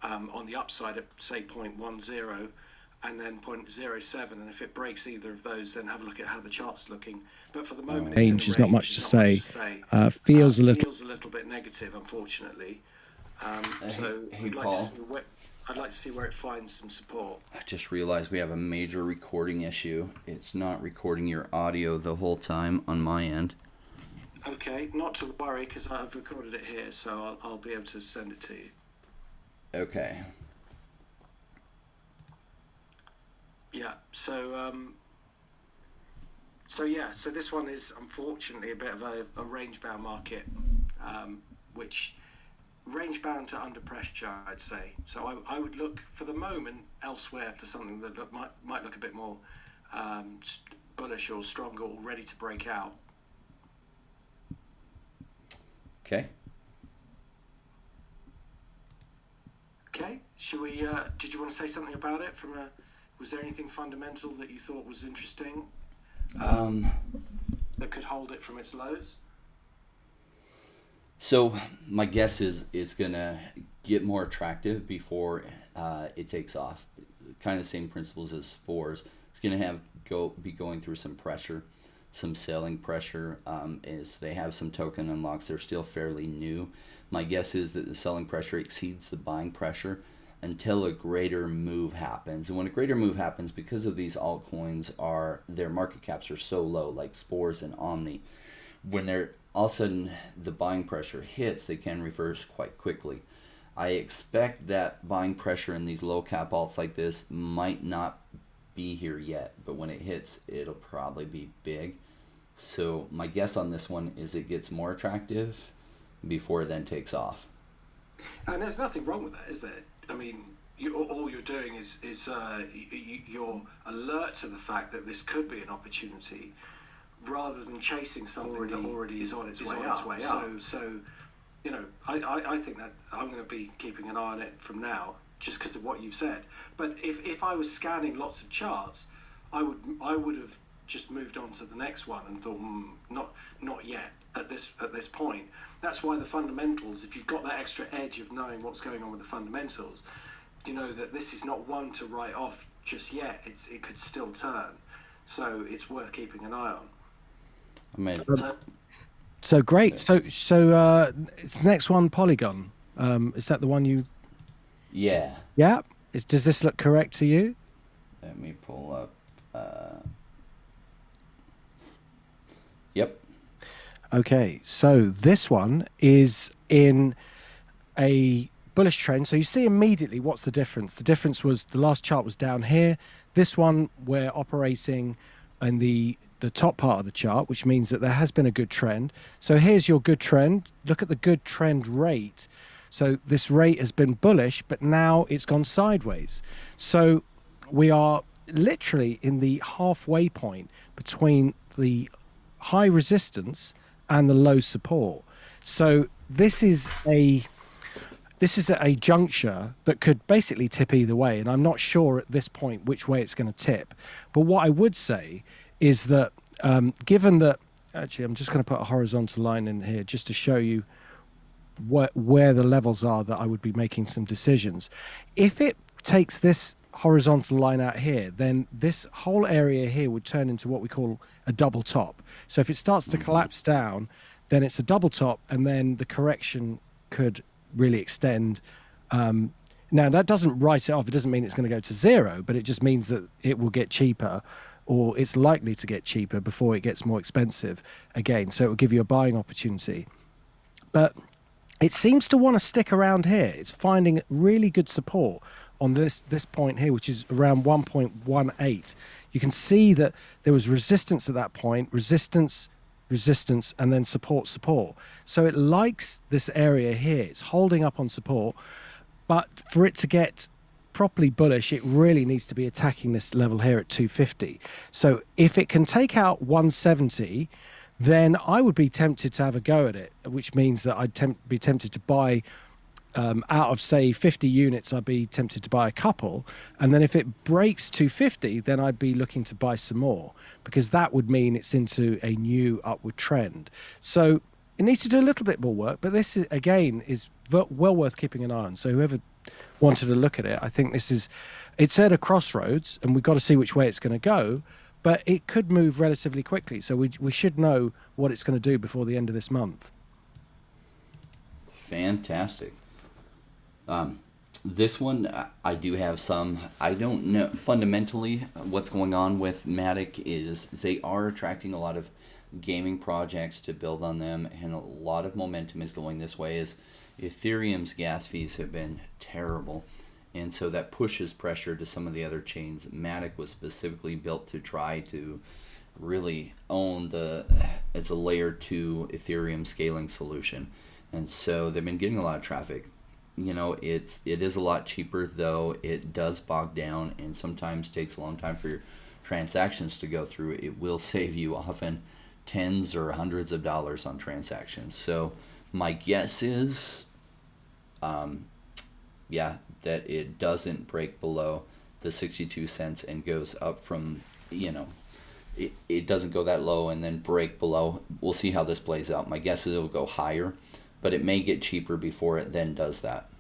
[SPEAKER 2] on the upside at say 0.10 and then 0.07, and if it breaks either of those, then have a look at how the chart's looking. But for the moment,
[SPEAKER 3] range is not much to say. Feels a
[SPEAKER 2] little bit negative, unfortunately. So
[SPEAKER 1] hey Paul,
[SPEAKER 2] I'd like to see where it finds some support.
[SPEAKER 1] I just realized we have a major recording issue. It's not recording your audio the whole time on my end.
[SPEAKER 2] Okay, not to worry, because I've recorded it here, so I'll be able to send it to you.
[SPEAKER 1] Okay.
[SPEAKER 2] Yeah, so this one is unfortunately a bit of a range-bound market, which range-bound to under pressure, I'd say. So I would look for the moment elsewhere for something that might look a bit more bullish or stronger or ready to break out.
[SPEAKER 1] Okay.
[SPEAKER 2] Okay, should we? Did you want to say something about it? Was there anything fundamental that you thought was interesting? That could hold it from its lows?
[SPEAKER 1] So my guess is it's gonna get more attractive before it takes off. Kind of the same principles as spores. It's gonna be going through some pressure, some selling pressure. As they have some token unlocks, they're still fairly new. My guess is that the selling pressure exceeds the buying pressure until a greater move happens. And when a greater move happens, because of these altcoins, their market caps are so low, like Spores and Omni, when they're all of a sudden the buying pressure hits, they can reverse quite quickly. I expect that buying pressure in these low cap alts like this might not be here yet, but when it hits, it'll probably be big. So my guess on this one is it gets more attractive before it then takes off.
[SPEAKER 2] And there's nothing wrong with that, is there? I mean, all you're doing is you're alert to the fact that this could be an opportunity, rather than chasing something that already is on its way up. So, I think that I'm going to be keeping an eye on it from now, just because of what you've said. But if I was scanning lots of charts, I would have just moved on to the next one and thought, not yet at this point. That's why the fundamentals, if you've got that extra edge of knowing what's going on with the fundamentals, you know that this is not one to write off just yet. It could still turn, so it's worth keeping an eye on.
[SPEAKER 1] I mean,
[SPEAKER 3] So great. So it's next one, Polygon. Is that the one you?
[SPEAKER 1] yeah.
[SPEAKER 3] Yeah. Does this look correct to you?
[SPEAKER 1] Let me pull up. Yep.
[SPEAKER 3] Okay, so this one is in a bullish trend. So you see immediately what's the difference. The difference was the last chart was down here. This one we're operating in the top part of the chart, which means that there has been a good trend. So here's your good trend. Look at the good trend rate. So this rate has been bullish, but now it's gone sideways. So we are literally in the halfway point between the high resistance and the low support. So this is a juncture that could basically tip either way, and I'm not sure at this point which way it's going to tip. But what I would say is that given that, actually I'm just going to put a horizontal line in here just to show you where the levels are that I would be making some decisions. If it takes this horizontal line out here, then this whole area here would turn into what we call a double top. So if it starts to collapse down, then it's a double top, and then the correction could really extend. Now that doesn't write it off. It doesn't mean it's going to go to zero, but it just means that it will get cheaper, or it's likely to get cheaper before it gets more expensive again. So it will give you a buying opportunity. But it seems to want to stick around here. It's finding really good support on this point here, which is around 1.18. You can see that there was resistance at that point, resistance, and then support. So it likes this area here. It's holding up on support, but for it to get properly bullish, it really needs to be attacking this level here at 250. So if it can take out 170, then I would be tempted to have a go at it, which means that I'd be tempted to buy out of, say, 50 units, I'd be tempted to buy a couple. And then if it breaks 250, then I'd be looking to buy some more, because that would mean it's into a new upward trend. So it needs to do a little bit more work, but this, again, is well worth keeping an eye on. So whoever wanted to look at it, I think it's at a crossroads, and we've got to see which way it's going to go. But it could move relatively quickly, so we should know what it's going to do before the end of this month.
[SPEAKER 1] Fantastic. This one, I do have some. I don't know fundamentally what's going on with Matic is they are attracting a lot of gaming projects to build on them, and a lot of momentum is going this way. As Ethereum's gas fees have been terrible. And so that pushes pressure to some of the other chains. Matic was specifically built to try to really own as a layer 2 Ethereum scaling solution. And so they've been getting a lot of traffic. You know, it is a lot cheaper, though it does bog down and sometimes takes a long time for your transactions to go through. It will save you often tens or hundreds of dollars on transactions. So my guess is that it doesn't break below the 62 cents and goes up from, it doesn't go that low and then break below. We'll see how this plays out. My guess is it'll go higher, but it may get cheaper before it then does that.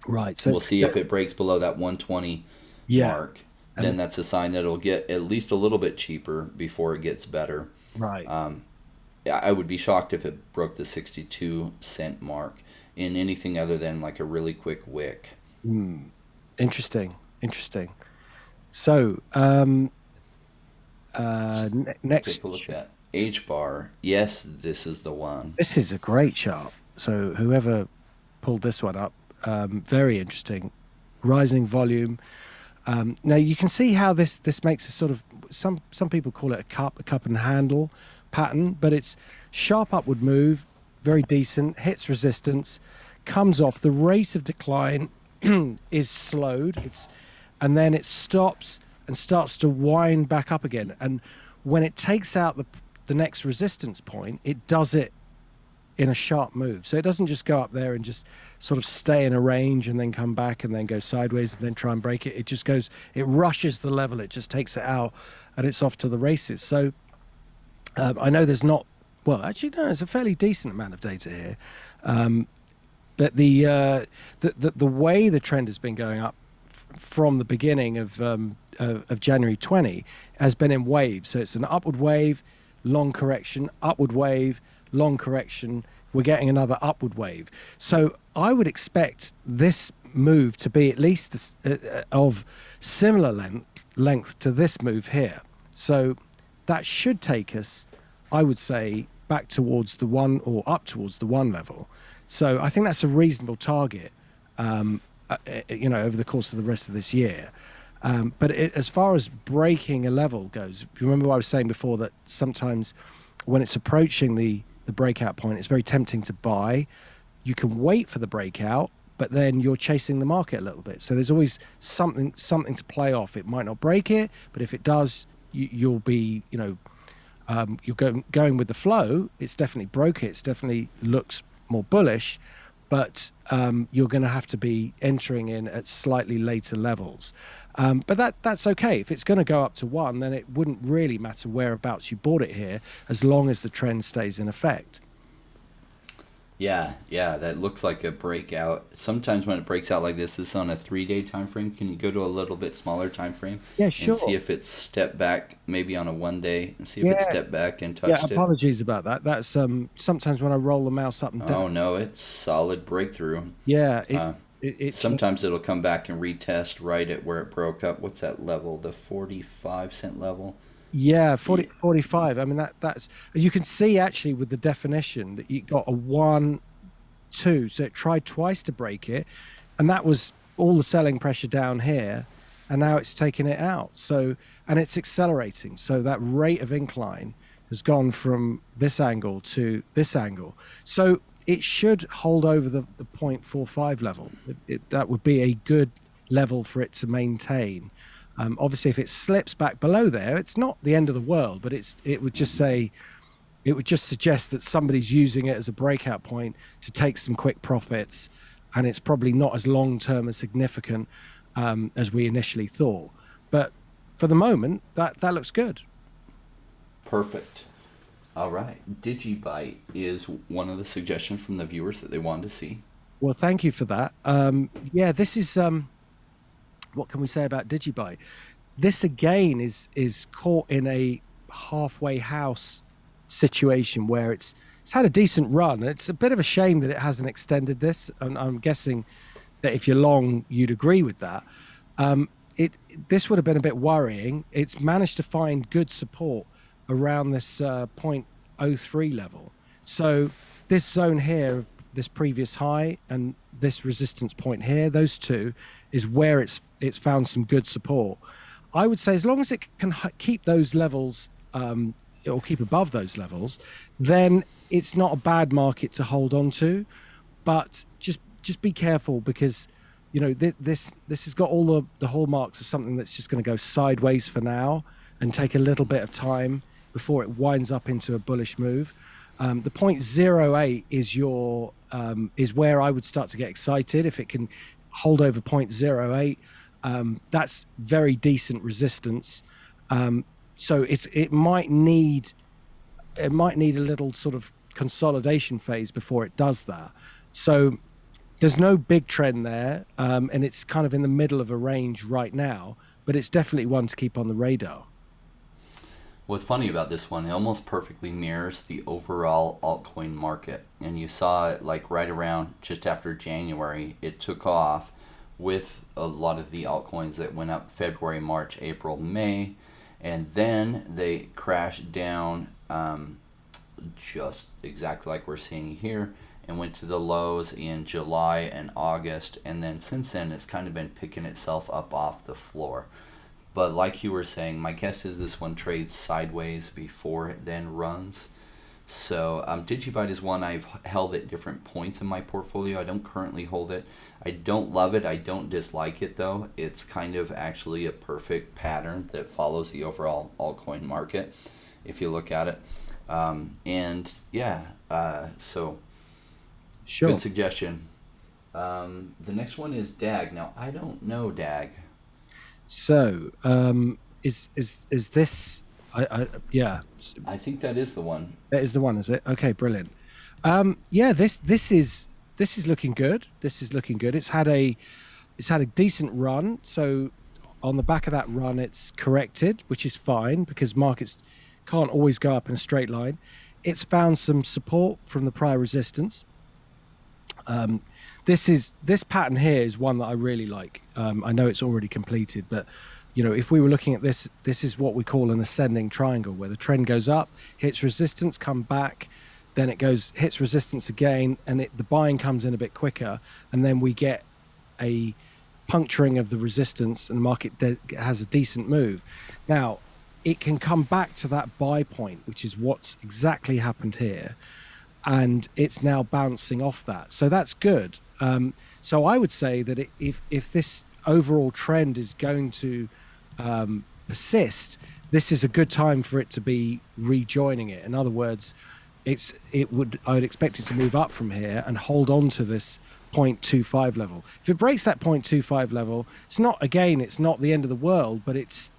[SPEAKER 3] Right. So
[SPEAKER 1] we'll see if it breaks below that 120 mark. Then that's a sign that it'll get at least a little bit cheaper before it gets better.
[SPEAKER 3] Right.
[SPEAKER 1] I would be shocked if it broke the 62 cent mark in anything other than like a really quick wick.
[SPEAKER 3] Interesting. So next,
[SPEAKER 1] take a look at H-bar. Yes, this is the one.
[SPEAKER 3] This is a great chart. So whoever pulled this one up, very interesting. Rising volume. Now you can see how this makes a sort of, some people call it a cup and handle pattern, but it's sharp upward move, very decent, hits resistance, comes off. The rate of decline is slowed, and then it stops and starts to wind back up again. And when it takes out the next resistance point, it does it in a sharp move. So it doesn't just go up there and just sort of stay in a range and then come back and then go sideways and then try and break it. It just goes, it rushes the level, it just takes it out, and it's off to the races. So I know there's not, well, actually no, there's a fairly decent amount of data here. But the way the trend has been going up from the beginning of January 20 has been in waves. So it's an upward wave, long correction, upward wave, long correction. We're getting another upward wave. So I would expect this move to be at least of similar length to this move here. So that should take us, I would say, back towards the 1 or up towards the 1 level. So I think that's a reasonable target, over the course of the rest of this year. But as far as breaking a level goes, remember what I was saying before, that sometimes when it's approaching the breakout point, it's very tempting to buy. You can wait for the breakout, but then you're chasing the market a little bit. So there's always something to play off. It might not break it, but if it does, you'll be, you're going with the flow. It's definitely broke it. It's definitely looks more bullish, but you're going to have to be entering in at slightly later levels. But that's okay. If it's going to go up to 1, then it wouldn't really matter whereabouts you bought it here, as long as the trend stays in effect.
[SPEAKER 1] Yeah, that looks like a breakout. Sometimes when it breaks out like this on a 3-day time frame. Can you go to a little bit smaller time frame?
[SPEAKER 3] Yeah, sure.
[SPEAKER 1] And see if it's stepped back, maybe on a 1 day, and see if it stepped back and touched it.
[SPEAKER 3] Apologies about that. That's sometimes when I roll the mouse up and down.
[SPEAKER 1] Oh no, it's solid breakthrough.
[SPEAKER 3] Yeah,
[SPEAKER 1] sometimes it'll come back and retest right at where it broke up. What's that level? The 45-cent level?
[SPEAKER 3] Yeah, 45. I mean, that's, you can see actually with the definition that you got a 1, 2. So it tried twice to break it, and that was all the selling pressure down here, and now it's taking it out. So, and it's accelerating. So that rate of incline has gone from this angle to this angle. So it should hold over the 0.45 level. That would be a good level for it to maintain. Obviously, if it slips back below there, it's not the end of the world, but it would just suggest that somebody's using it as a breakout point to take some quick profits, and it's probably not as long-term and significant as we initially thought. But for the moment, that looks good.
[SPEAKER 1] Perfect. All right. Digibyte is one of the suggestions from the viewers that they wanted to see.
[SPEAKER 3] Well, thank you for that. This is... what can we say about Digibyte? This again is caught in a halfway house situation where it's had a decent run. It's a bit of a shame that it hasn't extended this, and I'm guessing that if you're long, you'd agree with that. This would have been a bit worrying. It's managed to find good support around this 0.03 level. So this zone here, this previous high, and this resistance point here, those two is where it's found some good support. I would say as long as it can keep those levels, or keep above those levels, then it's not a bad market to hold on to. But just be careful, because this has got all the hallmarks of something that's just going to go sideways for now and take a little bit of time before it winds up into a bullish move. The 0.08 is where I would start to get excited if it can hold over 0.08. That's very decent resistance. So it might need a little sort of consolidation phase before it does that. So there's no big trend there, and it's kind of in the middle of a range right now, but it's definitely one to keep on the radar.
[SPEAKER 1] What's funny about this one, it almost perfectly mirrors the overall altcoin market. And you saw it like right around just after January, it took off with a lot of the altcoins that went up February, March, April, May. And then they crashed down just exactly like we're seeing here, and went to the lows in July and August. And then since then, it's kind of been picking itself up off the floor. But like you were saying, my guess is this one trades sideways before it then runs. So Digibyte is one I've held at different points in my portfolio. I don't currently hold it. I don't love it. I don't dislike it, though. It's kind of actually a perfect pattern that follows the overall altcoin market, if you look at it. So
[SPEAKER 3] sure.
[SPEAKER 1] Good suggestion. The next one is DAG. Now, I don't know DAG.
[SPEAKER 3] So, is this? Yeah.
[SPEAKER 1] I think that is the one.
[SPEAKER 3] That is the one, is it? Okay, brilliant. This is looking good. This is looking good. It's had a it's had a decent run. So on the back of that run, it's corrected, which is fine because markets can't always go up in a straight line. It's found some support from the prior resistance. This pattern here is one that I really like. I know it's already completed, but if we were looking at this, this is what we call an ascending triangle, where the trend goes up, hits resistance, come back, then it goes, hits resistance again, and the buying comes in a bit quicker, and then we get a puncturing of the resistance, and the market has a decent move. Now, it can come back to that buy point, which is what's exactly happened here, and it's now bouncing off that. So that's good. So I would say that if this overall trend is going to persist, this is a good time for it to be rejoining it. In other words, I would expect it to move up from here and hold on to this 0.25 level. If it breaks that 0.25 level, it's not the end of the world, but it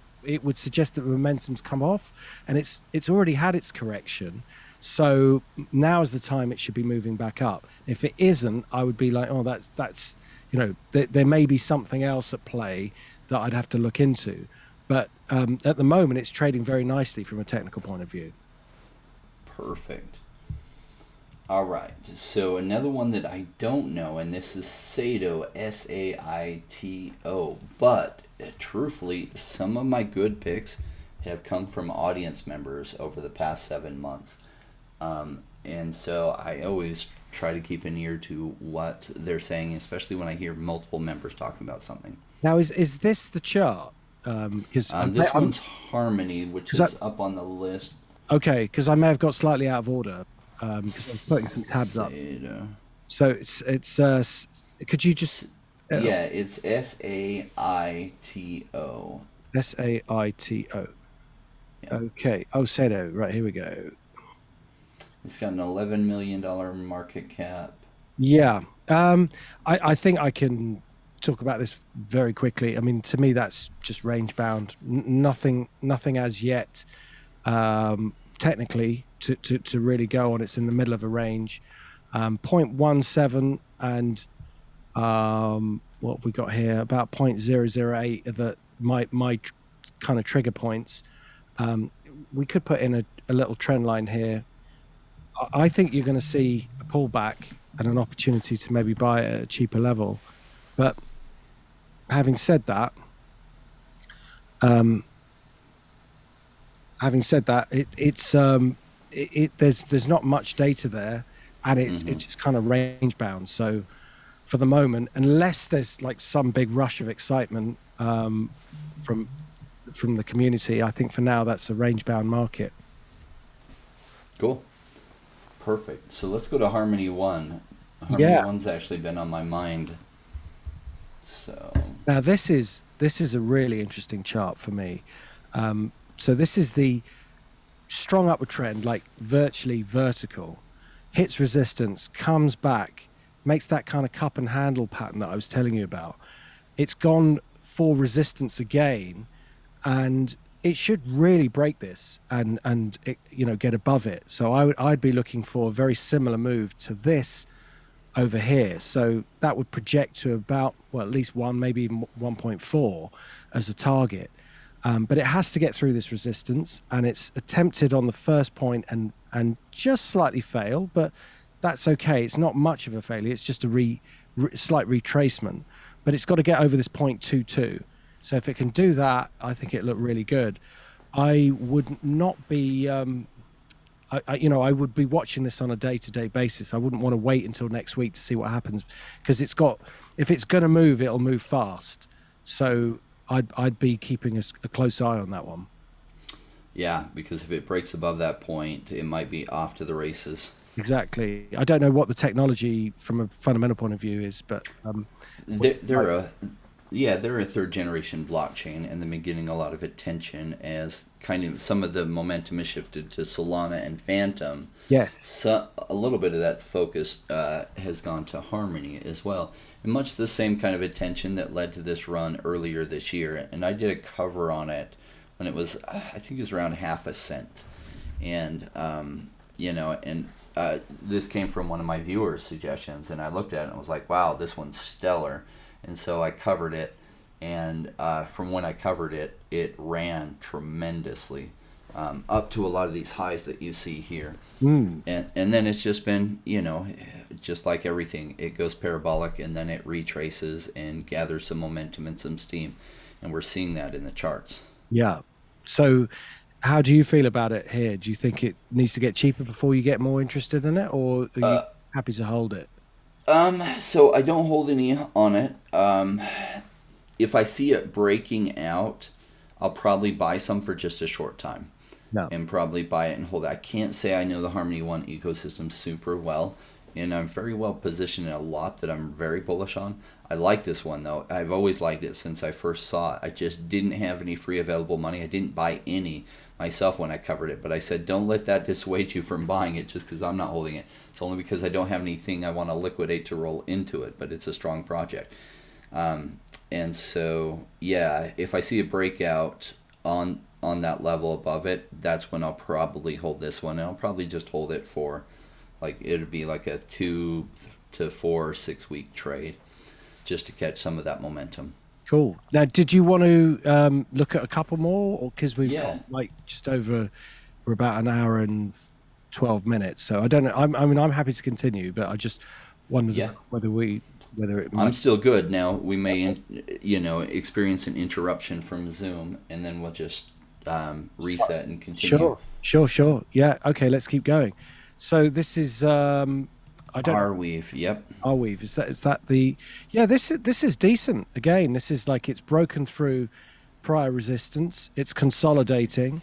[SPEAKER 3] would suggest that the momentum's come off, and it's already had its correction. So now is the time it should be moving back up. If it isn't, I would be like, oh, that's there may be something else at play that I'd have to look into. But at the moment, it's trading very nicely from a technical point of view.
[SPEAKER 1] Perfect. All right. So another one that I don't know, and this is Saito, Saito. But truthfully, some of my good picks have come from audience members over the past 7 months. And so I always try to keep an ear to what they're saying, especially when I hear multiple members talking about something.
[SPEAKER 3] Now, is this the chart?
[SPEAKER 1] This one's Harmony, which is up on the list.
[SPEAKER 3] Okay, because I may have got slightly out of order because I was putting some tabs up. So it's could you just...
[SPEAKER 1] Yeah, it's Saito.
[SPEAKER 3] Saito. Yeah. Okay. Oh, Saito. Right, here we go.
[SPEAKER 1] It's got an $11 million market cap.
[SPEAKER 3] Yeah. I think I can talk about this very quickly. I mean, to me, that's just range bound. Nothing as yet technically to really go on. It's in the middle of a range. 0.17 and what have we got here? About 0.008 are my kind of trigger points. We could put in a little trend line here. I think you're going to see a pullback and an opportunity to maybe buy at a cheaper level. But having said that, there's not much data there, and it's just kind of range bound. So for the moment, unless there's like some big rush of excitement from the community, I think for now that's a range bound market.
[SPEAKER 1] Cool. Perfect. So let's go to Harmony 1. Harmony 1's actually been on my mind. So
[SPEAKER 3] now this is a really interesting chart for me. So this is the strong upward trend, like virtually vertical, hits resistance, comes back, makes that kind of cup and handle pattern that I was telling you about. It's gone for resistance again, and it should really break this and it, get above it. So I'd be looking for a very similar move to this over here. So that would project to about, at least 1, maybe even 1.4 as a target. But it has to get through this resistance, and it's attempted on the first point and just slightly failed, but that's okay. It's not much of a failure. It's just a slight retracement, but it's got to get over this 0.22. So if it can do that, I think it looked really good. I would not be, I would be watching this on a day-to-day basis. I wouldn't want to wait until next week to see what happens, because if it's going to move, it'll move fast. So I'd be keeping a close eye on that one.
[SPEAKER 1] Yeah, because if it breaks above that point, it might be off to the races.
[SPEAKER 3] Exactly. I don't know what the technology from a fundamental point of view is, but
[SPEAKER 1] they're a third generation blockchain, and they've been getting a lot of attention as kind of some of the momentum has shifted to Solana and Phantom.
[SPEAKER 3] Yes.
[SPEAKER 1] So a little bit of that focus has gone to Harmony as well. And much the same kind of attention that led to this run earlier this year. And I did a cover on it when it was, I think it was around half a cent. And, this came from one of my viewers' suggestions, and I looked at it and I was like, wow, this one's stellar. and so I covered it. And from when I covered it, it ran tremendously up to a lot of these highs that you see here. And then it's just been, just like everything, it goes parabolic and then it retraces and gathers some momentum and some steam. And we're seeing that in the charts.
[SPEAKER 3] Yeah. So how do you feel about it here? Do you think it needs to get cheaper before you get more interested in it, or are you happy to hold it?
[SPEAKER 1] So I don't hold any on it. If I see it breaking out, I'll probably buy some for just a short time.
[SPEAKER 3] No.
[SPEAKER 1] And probably buy it and hold it. I can't say I know the Harmony One ecosystem super well, and I'm very well positioned in a lot that I'm very bullish on. I like this one though. I've always liked it since I first saw it. I just didn't have any free available money. I didn't buy any myself when I covered it, but I said don't let that dissuade you from buying it just because I'm not holding it. It's only because I don't have anything I want to liquidate to roll into it, but it's a strong project. And so, yeah, if I see a breakout on that level above it, that's when I'll probably hold this one. And I'll probably just hold it for, it'd be like a 2 to 4 or 6 week trade just to catch some of that momentum.
[SPEAKER 3] Cool. Now, did you want to look at a couple more? Or because we've got just over, we're about an hour and 12 minutes. So I don't know. I'm happy to continue, but I just wondered whether it might...
[SPEAKER 1] I'm still good. Now we may, experience an interruption from Zoom, and then we'll just reset and continue.
[SPEAKER 3] Sure. Yeah. Okay. Let's keep going. So this is
[SPEAKER 1] Arweave. Yep.
[SPEAKER 3] Arweave. Is that the? Yeah. This is decent. Again, this is like it's broken through prior resistance. It's consolidating,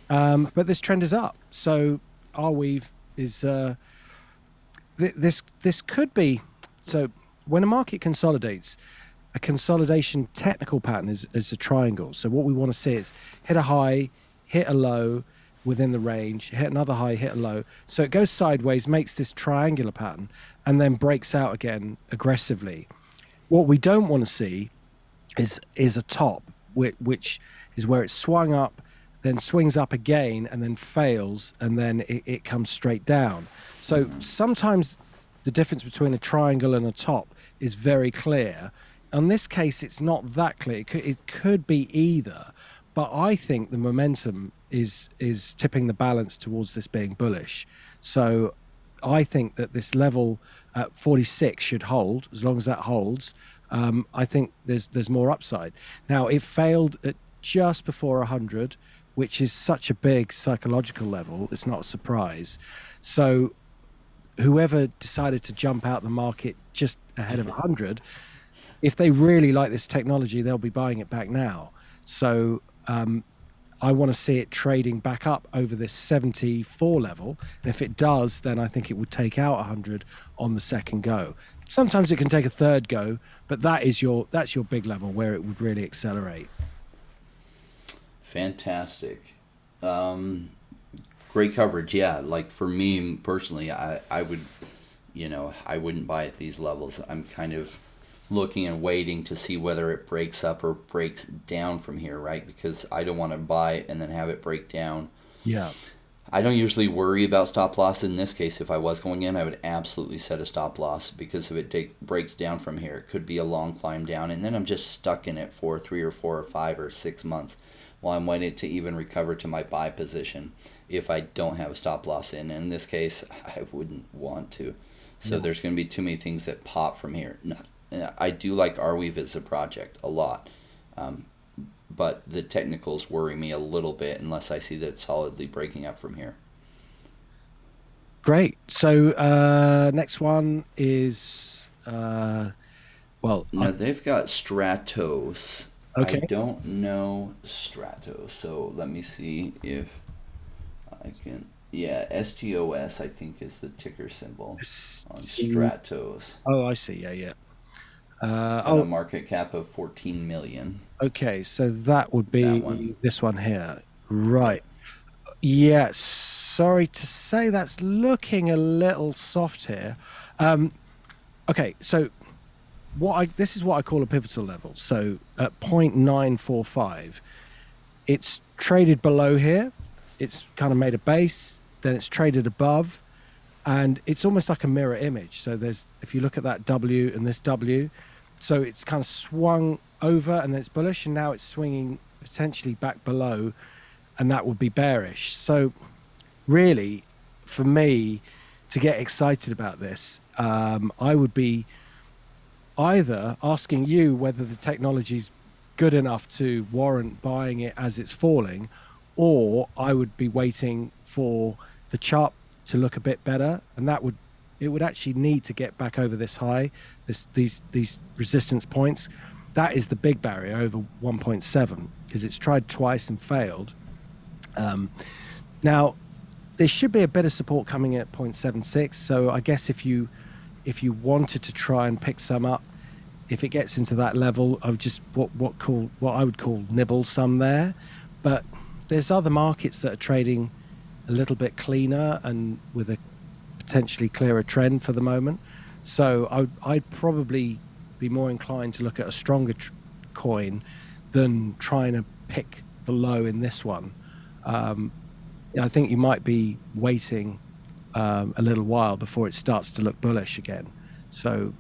[SPEAKER 3] but this trend is up. So Arweave is this could be so. When a market consolidates, a consolidation technical pattern is a triangle. So what we want to see is hit a high, hit a low within the range, hit another high, hit a low. So it goes sideways, makes this triangular pattern, and then breaks out again aggressively. What we don't want to see is a top, which is where it swung up, then swings up again, and then fails, and then it comes straight down. So sometimes the difference between a triangle and a top is very clear. In this case, it's not that clear. It could be either, but I think the momentum is tipping the balance towards this being bullish. So I think that this level at 46 should hold. As long as that holds, I think there's more upside. Now, it failed at just before 100, which is such a big psychological level. It's not a surprise. So whoever decided to jump out the market just ahead of 100, if they really like this technology, they'll be buying it back now. So I want to see it trading back up over this 74 level. And if it does, then I think it would take out 100 on the second go. Sometimes it can take a third go, but that's your big level where it would really accelerate.
[SPEAKER 1] Fantastic. Great coverage. Yeah, like for me personally, I would, I wouldn't buy at these levels. I'm kind of looking and waiting to see whether it breaks up or breaks down from here, right? Because I don't want to buy it and then have it break down.
[SPEAKER 3] Yeah.
[SPEAKER 1] I don't usually worry about stop loss. In this case, if I was going in, I would absolutely set a stop loss, because if it breaks down from here, it could be a long climb down, and then I'm just stuck in it for 3 or 4 or 5 or 6 months while I'm waiting to even recover to my buy position if I don't have a stop loss in. And in this case, I wouldn't want to. So there's going to be too many things that pop from here. I do like Arweave as a project a lot, but the technicals worry me a little bit unless I see that it's solidly breaking up from here.
[SPEAKER 3] Great. So next one is
[SPEAKER 1] now they've got Stratos.
[SPEAKER 3] Okay.
[SPEAKER 1] I don't know Stratos, so let me see if I can. Yeah, STOS I think is the ticker symbol on Stratos.
[SPEAKER 3] Oh, I see. Yeah.
[SPEAKER 1] It's got a market cap of 14 million.
[SPEAKER 3] Okay, so that would be this one here. Right. Yes. Sorry to say that's looking a little soft here. Okay, so this is what I call a pivotal level. So at 0.945, it's traded below here. It's kind of made a base, then it's traded above, and it's almost like a mirror image. So if you look at that W and this W, So it's kind of swung over and then it's bullish, and now it's swinging potentially back below, and that would be bearish. So really, for me to get excited about this, I would be either asking you whether the technology's good enough to warrant buying it as it's falling, or I would be waiting for the chart to look a bit better, and it would actually need to get back over this high, these resistance points. That is the big barrier over 1.7, because it's tried twice and failed. Now there should be a bit of support coming in at 0.76. So I guess if you wanted to try and pick some up, if it gets into that level, I would just what I would call nibble some there. But there's other markets that are trading a little bit cleaner and with a potentially clearer trend for the moment. So I'd probably be more inclined to look at a stronger coin than trying to pick the low in this one. I think you might be waiting a little while before it starts to look bullish again. So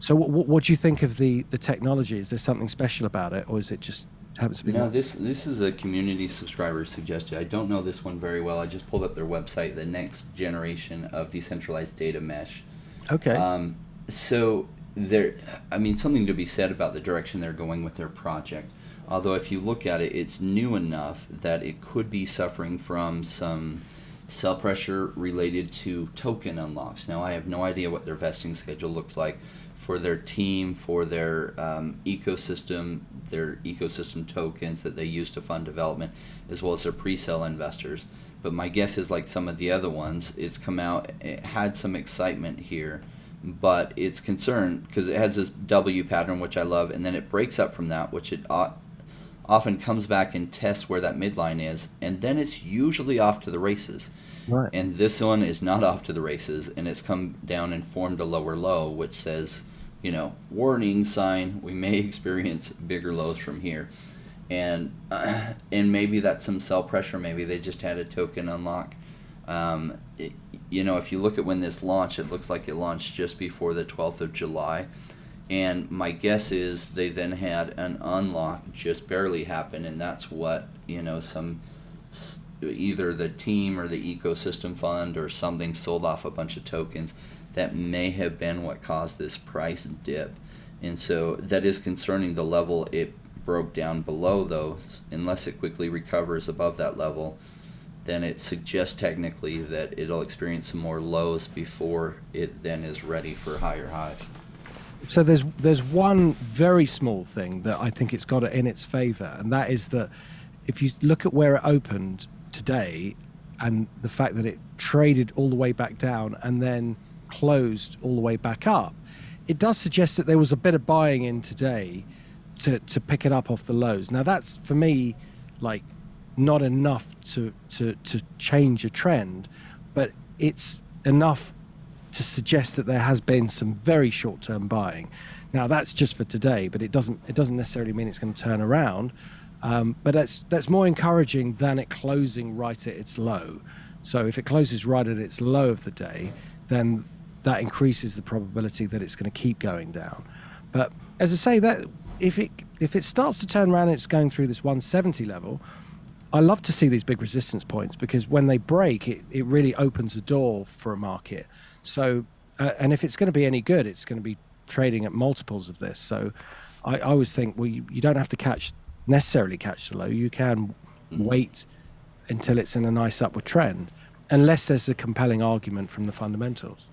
[SPEAKER 3] what do you think of the technology? Is there something special about it, or is it just happens to be?
[SPEAKER 1] No, this is a community subscriber suggested. I don't know this one very well. I just pulled up their website, the next generation of decentralized data mesh.
[SPEAKER 3] Okay.
[SPEAKER 1] So there, something to be said about the direction they're going with their project. Although if you look at it, it's new enough that it could be suffering from some sell pressure related to token unlocks. Now, I have no idea what their vesting schedule looks like for their team, for their ecosystem tokens that they use to fund development, as well as their pre-sale investors. But my guess is, like some of the other ones, it's come out, it had some excitement here, but it's concerned because it has this W pattern, which I love, and then it breaks up from that, which it often comes back and tests where that midline is, and then it's usually off to the races.
[SPEAKER 3] Right.
[SPEAKER 1] And this one is not off to the races, and it's come down and formed a lower low, which says, warning sign, we may experience bigger lows from here. And maybe that's some sell pressure. Maybe they just had a token unlock. If you look at when this launched, it looks like it launched just before the 12th of July. And my guess is they then had an unlock just barely happen, and that's what, either the team or the ecosystem fund or something sold off a bunch of tokens. That may have been what caused this price dip. And so that is concerning, the level it broke down below, though. Unless it quickly recovers above that level, then it suggests technically that it'll experience some more lows before it then is ready for higher highs.
[SPEAKER 3] So there's one very small thing that I think it's got in its favor, and that is that if you look at where it opened today and the fact that it traded all the way back down and then closed all the way back up, it does suggest that there was a bit of buying in today to pick it up off the lows. Now that's, for me, like not enough to change a trend, but it's enough to suggest that there has been some very short-term buying. Now that's just for today, but it doesn't necessarily mean it's going to turn around. But that's more encouraging than it closing right at its low. So if it closes right at its low of the day, then that increases the probability that it's going to keep going down. But as I say, that if it starts to turn around and it's going through this 170 level, I love to see these big resistance points, because when they break, it really opens a door for a market. So, and if it's going to be any good, it's going to be trading at multiples of this. So I always think, well, you don't have to necessarily catch the low. You can wait until it's in a nice upward trend, unless there's a compelling argument from the fundamentals.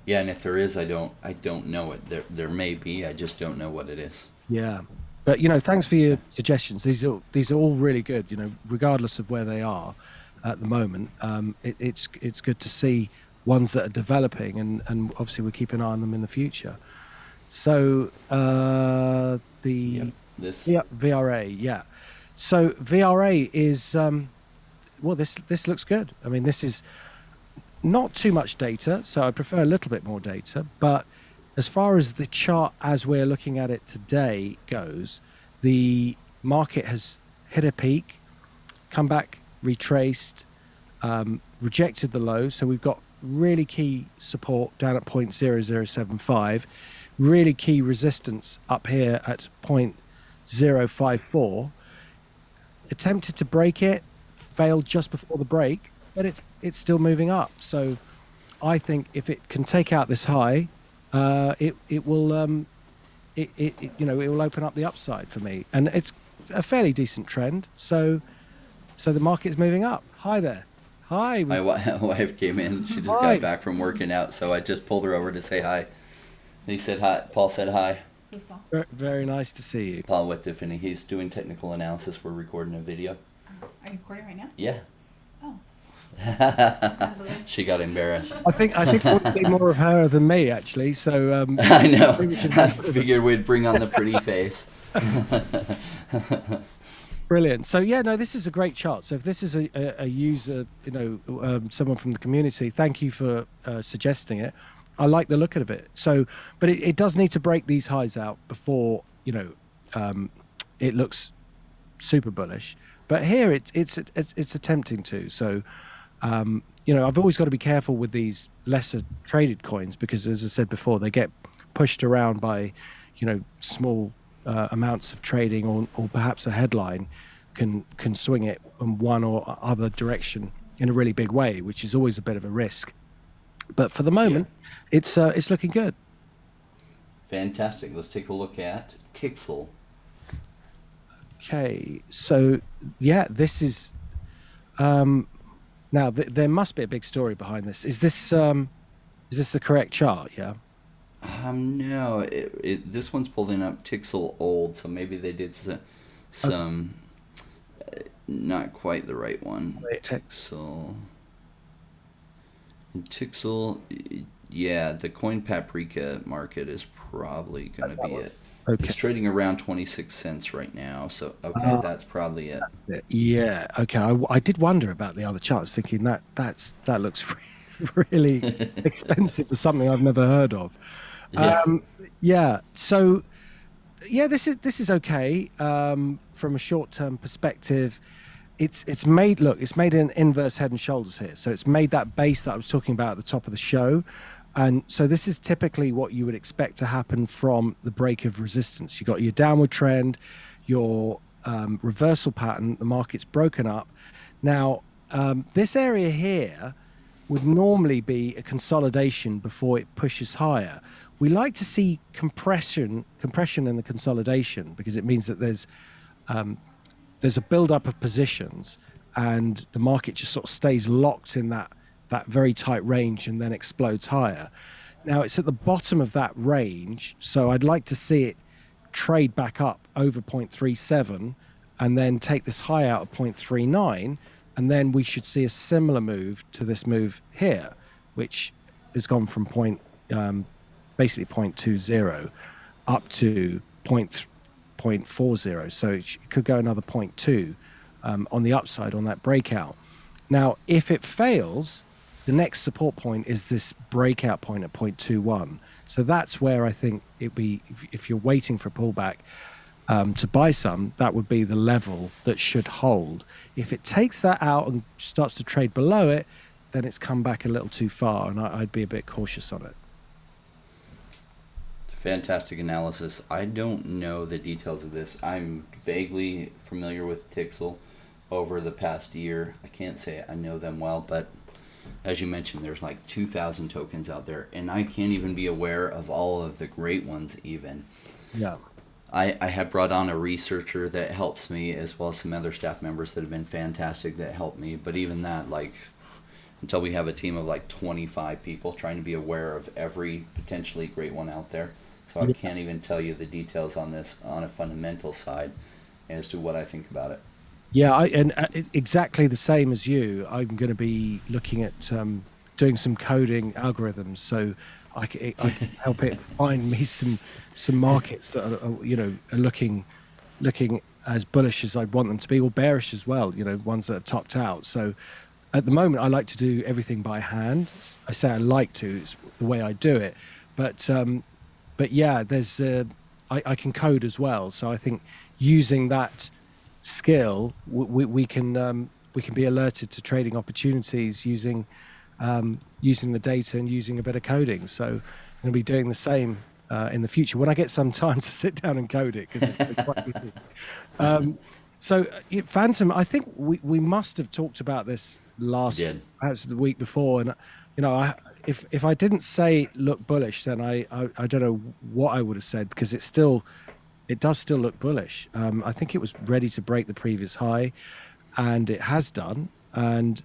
[SPEAKER 1] Yeah, and if there is, I don't know it. There may be, I just don't know what it is.
[SPEAKER 3] Yeah. But thanks for your suggestions. These are all really good. Regardless of where they are at the moment, it's good to see ones that are developing, and obviously we'll keep an eye on them in the future. So VRA, yeah. So VRA is this looks good. I mean, this is not too much data, so I prefer a little bit more data, but as far as the chart as we're looking at it today goes, the market has hit a peak, come back, retraced, rejected the low. So we've got really key support down at 0.0075, really key resistance up here at 0.054. Attempted to break it, failed just before the break, but it's still moving up. So I think if it can take out this high, it will it will open up the upside for me, and it's a fairly decent trend. So the market's moving up. Hi there. Hi.
[SPEAKER 1] My wife came in. She just
[SPEAKER 3] Hi.
[SPEAKER 1] got back from working out, so I just pulled her over to say hi. He said hi. Paul said hi.
[SPEAKER 4] Who's Paul?
[SPEAKER 3] Very nice to see you.
[SPEAKER 1] Paul with Definity. He's doing technical analysis. We're recording a video.
[SPEAKER 4] Are you recording right now?
[SPEAKER 1] Yeah.
[SPEAKER 4] Oh.
[SPEAKER 1] She got embarrassed.
[SPEAKER 3] I think we'll see more of her than me, actually. So
[SPEAKER 1] I know.
[SPEAKER 3] maybe we can-
[SPEAKER 1] I figured we'd bring on the pretty face.
[SPEAKER 3] Brilliant. So yeah, no, this is a great chart. So if this is a user, someone from the community, thank you for suggesting it. I like the look of it. So, but it does need to break these highs out before it looks super bullish. But here it's attempting to. So, I've always got to be careful with these lesser traded coins because, as I said before, they get pushed around by, small amounts of trading or perhaps a headline can swing it in one or other direction in a really big way, which is always a bit of a risk. But for the moment, it's looking good.
[SPEAKER 1] Fantastic. Let's take a look at Tixel.
[SPEAKER 3] Okay, so yeah, this is now there must be a big story behind this. Is this the correct chart? Yeah.
[SPEAKER 1] No, this one's pulling up Tixel old, so maybe they did some not quite the right one. Tixel. And Tixel, yeah, the Coin Paprika market is probably going to be it.
[SPEAKER 3] Okay.
[SPEAKER 1] It's trading around 26 cents right now, so okay, that's probably it.
[SPEAKER 3] That's it. Yeah. Okay. I did wonder about the other charts, thinking that looks really expensive for something I've never heard of.
[SPEAKER 1] Yeah.
[SPEAKER 3] So, yeah, this is okay from a short-term perspective. It's made an inverse head and shoulders here. So it's made that base that I was talking about at the top of the show. And so this is typically what you would expect to happen from the break of resistance. You got your downward trend, your reversal pattern, the market's broken up. Now, this area here would normally be a consolidation before it pushes higher. We like to see compression in the consolidation because it means that there's a build-up of positions and the market just sort of stays locked in that very tight range and then explodes higher. Now it's at the bottom of that range, so I'd like to see it trade back up over 0.37 and then take this high out of 0.39, and then we should see a similar move to this move here, which has gone from basically 0.20 up to 0.40, so it could go another 0.2 on the upside on that breakout. Now, if it fails, the next support point is this breakout point at 0.21. So that's where I think it'd be, if you're waiting for a pullback to buy some, that would be the level that should hold. If it takes that out and starts to trade below it, then it's come back a little too far, and I'd be a bit cautious on it.
[SPEAKER 1] Fantastic analysis. I don't know the details of this. I'm vaguely familiar with Tixel over the past year. I can't say I know them well, but as you mentioned, there's like 2,000 tokens out there, and I can't even be aware of all of the great ones even.
[SPEAKER 3] Yeah.
[SPEAKER 1] I have brought on a researcher that helps me, as well as some other staff members that have been fantastic that help me, but even that, like, until we have a team of like 25 people trying to be aware of every potentially great one out there. So I can't even tell you the details on this on a fundamental side as to what I think about it.
[SPEAKER 3] Yeah, exactly the same as you. I'm going to be looking at doing some coding algorithms, so I can help it find me some markets that are looking as bullish as I'd want them to be, or bearish as well. Ones that are topped out. So at the moment, I like to do everything by hand. I say I like to; it's the way I do it. But yeah, there's I can code as well. So I think using that skill, we can be alerted to trading opportunities using the data and using a bit of coding. So I'm going to be doing the same in the future when I get some time to sit down and code it, because it's quite easy. So Phantom, I think we must have talked about this perhaps the week before, and if I didn't say look bullish, then I don't know what I would have said, because it does still look bullish. I think it was ready to break the previous high, and it has done. And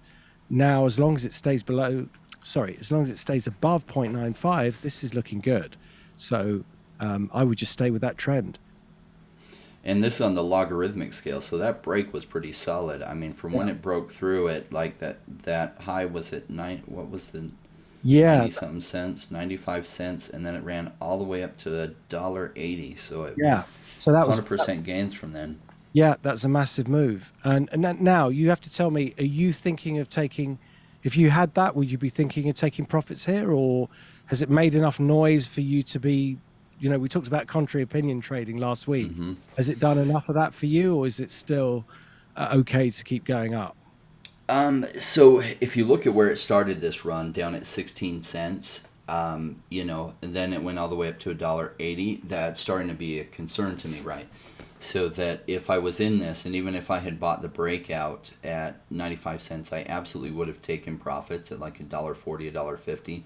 [SPEAKER 3] now, as long as it stays above 0.95, this is looking good. So I would just stay with that trend.
[SPEAKER 1] And this is on the logarithmic scale, so that break was pretty solid. I mean, from when it broke through it, like that high was at 90-something cents, 95 cents, and then it ran all the way up to $1.80. So so that was 100% gains from then.
[SPEAKER 3] Yeah, that's a massive move. And now you have to tell me, are you thinking of taking, if you had that, would you be thinking of taking profits here, or has it made enough noise for you to be, we talked about contrary opinion trading last week. Mm-hmm. Has it done enough of that for you, or is it still okay to keep going up?
[SPEAKER 1] So if you look at where it started this run, down at 16 cents, and then it went all the way up to $1.80, that's starting to be a concern to me, right? So that if I was in this, and even if I had bought the breakout at 95 cents, I absolutely would have taken profits at like $1.40, $1.50,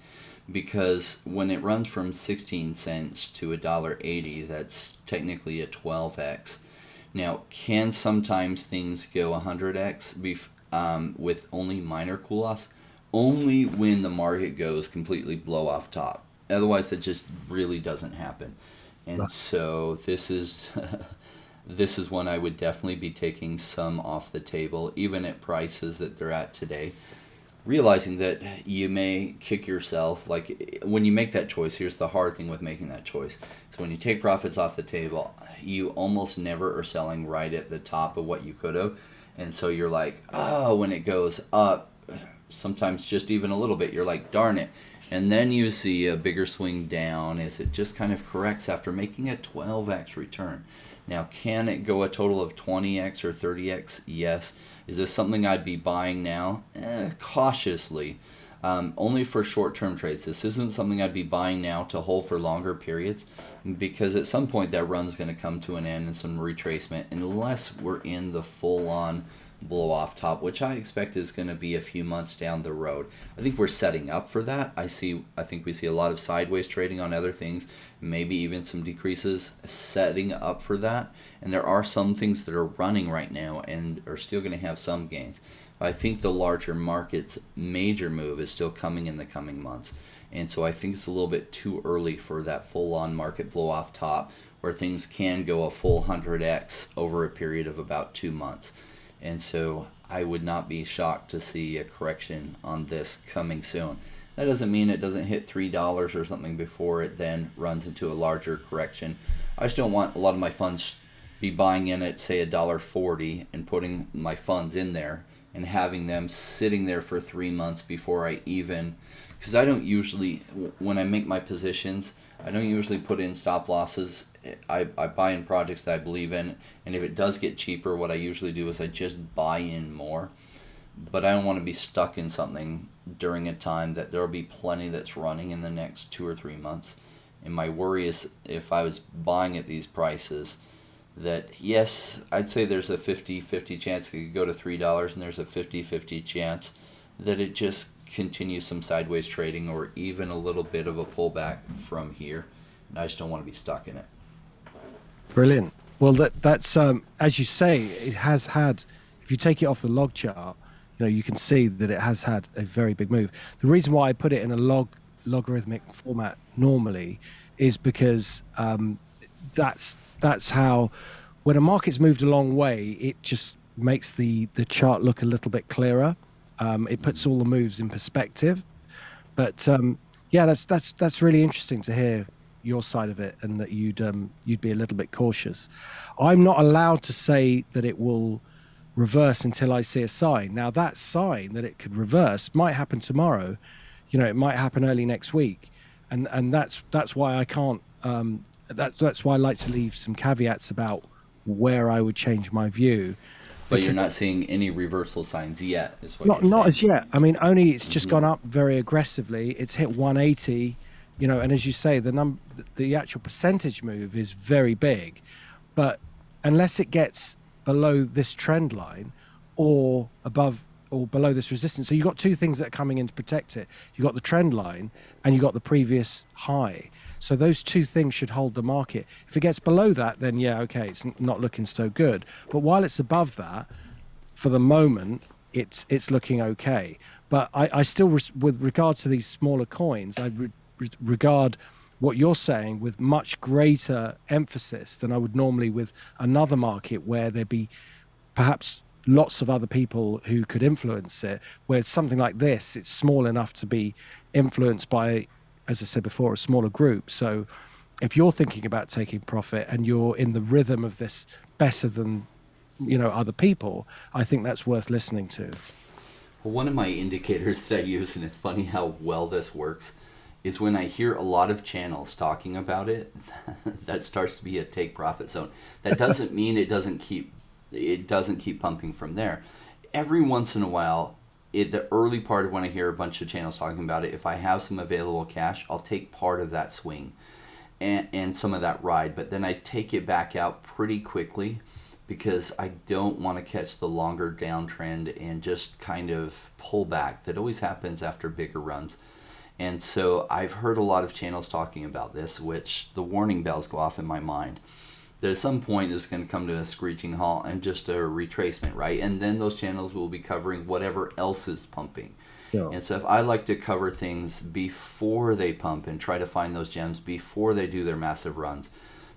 [SPEAKER 1] because when it runs from 16 cents to $1.80, that's technically a 12x. Now, can sometimes things go 100x with only minor cool-offs? Only when the market goes completely blow off top. Otherwise, that just really doesn't happen. And so this is this is when I would definitely be taking some off the table, even at prices that they're at today. Realizing that you may kick yourself, like when you make that choice, here's the hard thing with making that choice. So when you take profits off the table, you almost never are selling right at the top of what you could have. And so you're like, when it goes up, sometimes just even a little bit, you're like, darn it. And then you see a bigger swing down as it just kind of corrects after making a 12x return. Now, can it go a total of 20x or 30x? Yes. Is this something I'd be buying now? Cautiously. Only for short-term trades. This isn't something I'd be buying now to hold for longer periods, because at some point that run's going to come to an end and some retracement, unless we're in the full-on blow off top, which I expect is going to be a few months down the road. I think we're setting up for that. I think we see a lot of sideways trading on other things, maybe even some decreases, setting up for that. And there are some things that are running right now and are still going to have some gains. I think the larger market's major move is still coming in the coming months. And so I think it's a little bit too early for that full-on market blow off top, where things can go a full 100x over a period of about 2 months. And so I would not be shocked to see a correction on this coming soon. That doesn't mean it doesn't hit $3 or something before it then runs into a larger correction. I just don't want a lot of my funds be buying in at, say, $1.40 and putting my funds in there and having them sitting there for 3 months before I even... Because I don't usually, when I make my positions, I don't usually put in stop losses. I buy in projects that I believe in, and if it does get cheaper, what I usually do is I just buy in more. But I don't want to be stuck in something during a time that there will be plenty that's running in the next 2 or 3 months. And my worry is, if I was buying at these prices, that yes, I'd say there's a 50-50 chance it could go to $3, and there's a 50-50 chance that it just continues some sideways trading or even a little bit of a pullback from here. And I just don't want to be stuck in it.
[SPEAKER 3] Brilliant. Well, that's as you say, it has had, if you take it off the log chart, you can see that it has had a very big move. The reason why I put it in a logarithmic format normally is because that's how, when a market's moved a long way, it just makes the chart look a little bit clearer. It puts all the moves in perspective. But yeah, that's really interesting to hear your side of it, and that you'd be a little bit cautious. I'm not allowed to say that it will reverse until I see a sign. Now, that sign that it could reverse might happen tomorrow. It might happen early next week, and that's why I can't. That's why I like to leave some caveats about where I would change my view.
[SPEAKER 1] But you're not seeing any reversal signs yet, is what
[SPEAKER 3] not
[SPEAKER 1] you're saying.
[SPEAKER 3] As yet. I mean, only it's just gone up very aggressively. It's hit 180. and as you say, the actual percentage move is very big, but unless it gets below this trend line or above or below this resistance, so you've got two things that are coming in to protect it. You've got the trend line and you've got the previous high. So those two things should hold the market. If it gets below that, then yeah, okay, it's not looking so good. But while it's above that, for the moment, it's looking okay. But I still, with regards to these smaller coins, I regard what you're saying with much greater emphasis than I would normally with another market where there'd be perhaps lots of other people who could influence it, where something like this, it's small enough to be influenced by, as I said before, a smaller group. So if you're thinking about taking profit and you're in the rhythm of this better than other people, I think that's worth listening to.
[SPEAKER 1] Well, one of my indicators that I use, and it's funny how well this works, is when I hear a lot of channels talking about it, that starts to be a take profit zone. That doesn't mean it doesn't keep pumping from there. Every once in a while, the early part of when I hear a bunch of channels talking about it, if I have some available cash, I'll take part of that swing and some of that ride, but then I take it back out pretty quickly because I don't want to catch the longer downtrend and just kind of pull back. That always happens after bigger runs. And so I've heard a lot of channels talking about this, which the warning bells go off in my mind. That at some point it's going to come to a screeching halt and just a retracement, right? And then those channels will be covering whatever else is pumping. Yeah. And so if I like to cover things before they pump and try to find those gems before they do their massive runs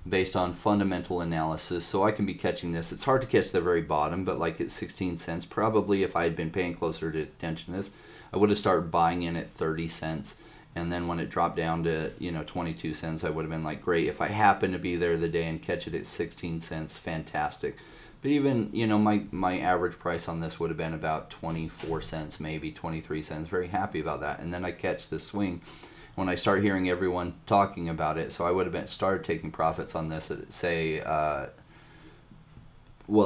[SPEAKER 1] based on fundamental analysis, so I can be catching this. It's hard to catch the very bottom, but like at 16 cents, probably if I had been paying closer attention to this, I would have started buying in at 30 cents. And then when it dropped down to 22 cents, I would have been like, great. If I happen to be there the day and catch it at 16 cents, fantastic. But even my average price on this would have been about 24 cents, maybe 23 cents. Very happy about that. And then I catch the swing when I start hearing everyone talking about it. So I would have started taking profits on this at say,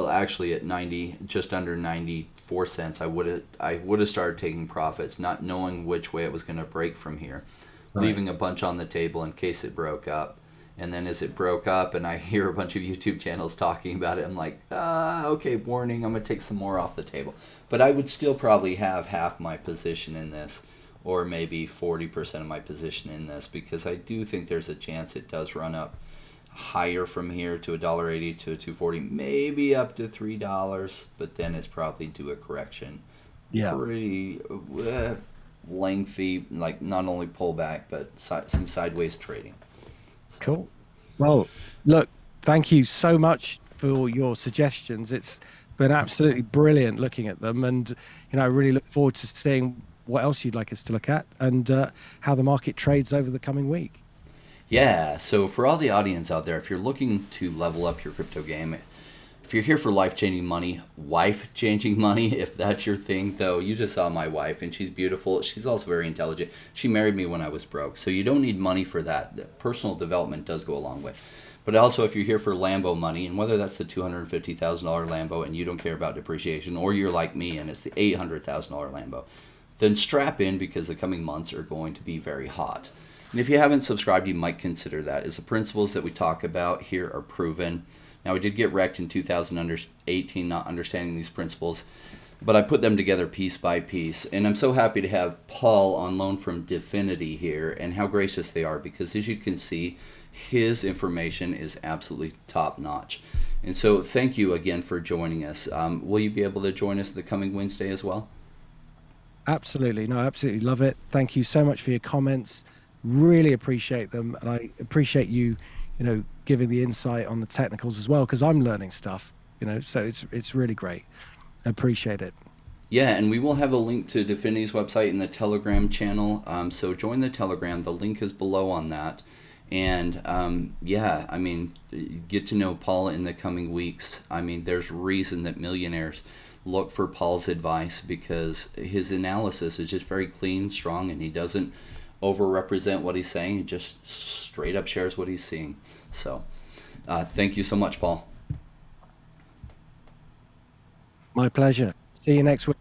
[SPEAKER 1] actually at 90, just under 94 cents, I would have started taking profits, not knowing which way it was going to break from here, right. Leaving a bunch on the table in case it broke up. And then as it broke up and I hear a bunch of YouTube channels talking about it, I'm like, okay, warning, I'm going to take some more off the table. But I would still probably have half my position in this, or maybe 40% of my position in this, because I do think there's a chance it does run up higher from here to $1.80 to $2.40, maybe up to $3, but then it's probably due a correction. Yeah, pretty lengthy, like not only pullback but some sideways trading. So.
[SPEAKER 3] Cool. Well, look, thank you so much for your suggestions. It's been absolutely brilliant looking at them, and I really look forward to seeing what else you'd like us to look at and how the market trades over the coming week.
[SPEAKER 1] Yeah, so for all the audience out there, if you're looking to level up your crypto game, if you're here for life-changing money, wife-changing money, if that's your thing, though, you just saw my wife, and she's beautiful. She's also very intelligent. She married me when I was broke, so you don't need money for that. Personal development does go a long way. But also, if you're here for Lambo money, and whether that's the $250,000 Lambo and you don't care about depreciation, or you're like me and it's the $800,000 Lambo, then strap in because the coming months are going to be very hot. And if you haven't subscribed, you might consider that, as the principles that we talk about here are proven. Now, I did get wrecked in 2018 not understanding these principles, but I put them together piece by piece. And I'm so happy to have Paul on loan from Definity here, and how gracious they are, because as you can see, his information is absolutely top-notch. And so thank you again for joining us. Will you be able to join us the coming Wednesday as well?
[SPEAKER 3] Absolutely. No, I absolutely love it. Thank you so much for your comments. Really appreciate them, and I appreciate you giving the insight on the technicals as well, because I'm learning stuff, so it's really great. I appreciate it.
[SPEAKER 1] Yeah, and we will have a link to Definity's website in the Telegram channel, so join the Telegram. The link is below on that. And get to know Paul in the coming weeks. There's reason that millionaires look for Paul's advice, because his analysis is just very clean, strong, and he doesn't over-represent what he's saying. He just straight up shares what he's seeing. So thank you so much, Paul.
[SPEAKER 3] My pleasure. See you next week.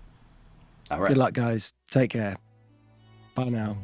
[SPEAKER 1] All right.
[SPEAKER 3] Good luck, guys. Take care. Bye now.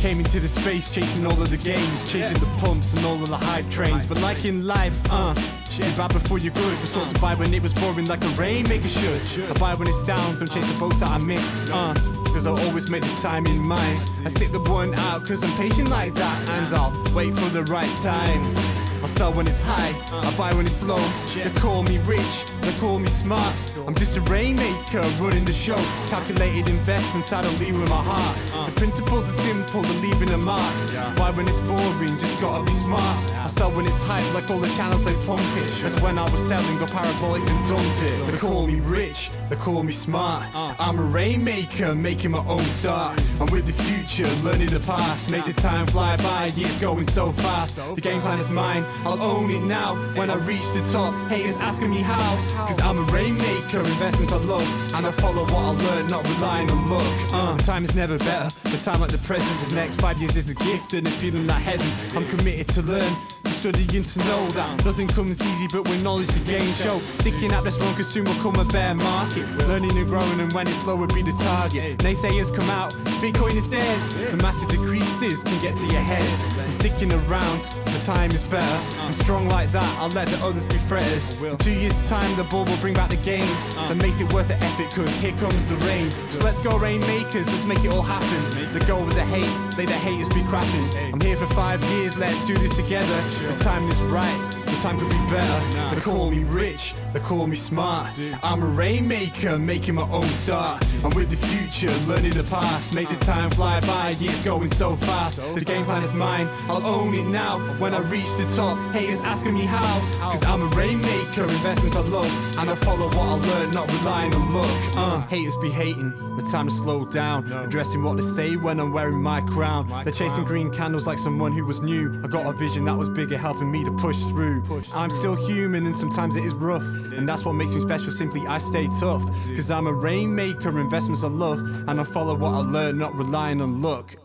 [SPEAKER 5] Came into the space chasing all of the gains, chasing the pumps and all of the hype trains. But like in life, be bad before you're good. Was taught to buy when it was boring like a rainmaker should. I buy when it's down, don't chase the boats that I miss. Cause I always make the time in mind. I sit the one out cause I'm patient like that. And I'll wait for the right time. I sell when it's high, I buy when it's low. They call me rich, they call me smart. I'm just a rainmaker running the show. Calculated investments, I don't lead with my heart. The principles are simple, they're leaving a mark. Buy when it's boring, just gotta be smart. I sell when it's hype, like all the channels they pump it. That's when I was selling, go parabolic and dump it. They call me rich, they call me smart. I'm a rainmaker, making my own start. I'm with the future, learning the past. Makes the time fly by, years going so fast. The game plan is mine, I'll own it now. When I reach the top, haters asking me how. Cause I'm a rainmaker, investments I love. And I follow what I learn, not relying on luck. The time is never better, the time like the present. This next 5 years is a gift and a feeling like heaven. I'm committed to learn, to study and to know that nothing comes easy but with knowledge to gain show. Sticking out this wrong cause soon will come a bear market. Learning and growing and when it's slow will be the target. Naysayers come out, Bitcoin is dead. The massive decreases can get to your head. I'm sticking around, the time is better. I'm strong like that, I'll let the others be fretters. In 2 years time the bull will bring back the gains. That makes it worth the effort cause here comes the rain. So let's go rainmakers, let's make it all happen. Let go with the hate, let the haters be crapping. I'm here for 5 years, let's do this together. The time is right, the time could be better. They call me rich, they call me smart. I'm a rainmaker, making my own start. I'm with the future, learning the past. Makes the time fly by, years going so fast. The game plan is mine, I'll own it now. When I reach the top, haters asking me how. Cause I'm a rainmaker, investments I love. And I follow what I learn, not relying on luck. Haters be hating, the time to slow down. Addressing what they say when I'm wearing my crown. They're chasing green candles like someone who was new. I got a vision that was bigger, helping me to push through. I'm still human and sometimes it is rough. And that's what makes me special, simply I stay tough. Cause I'm a rainmaker, investments I love. And I follow what I learn, not relying on luck.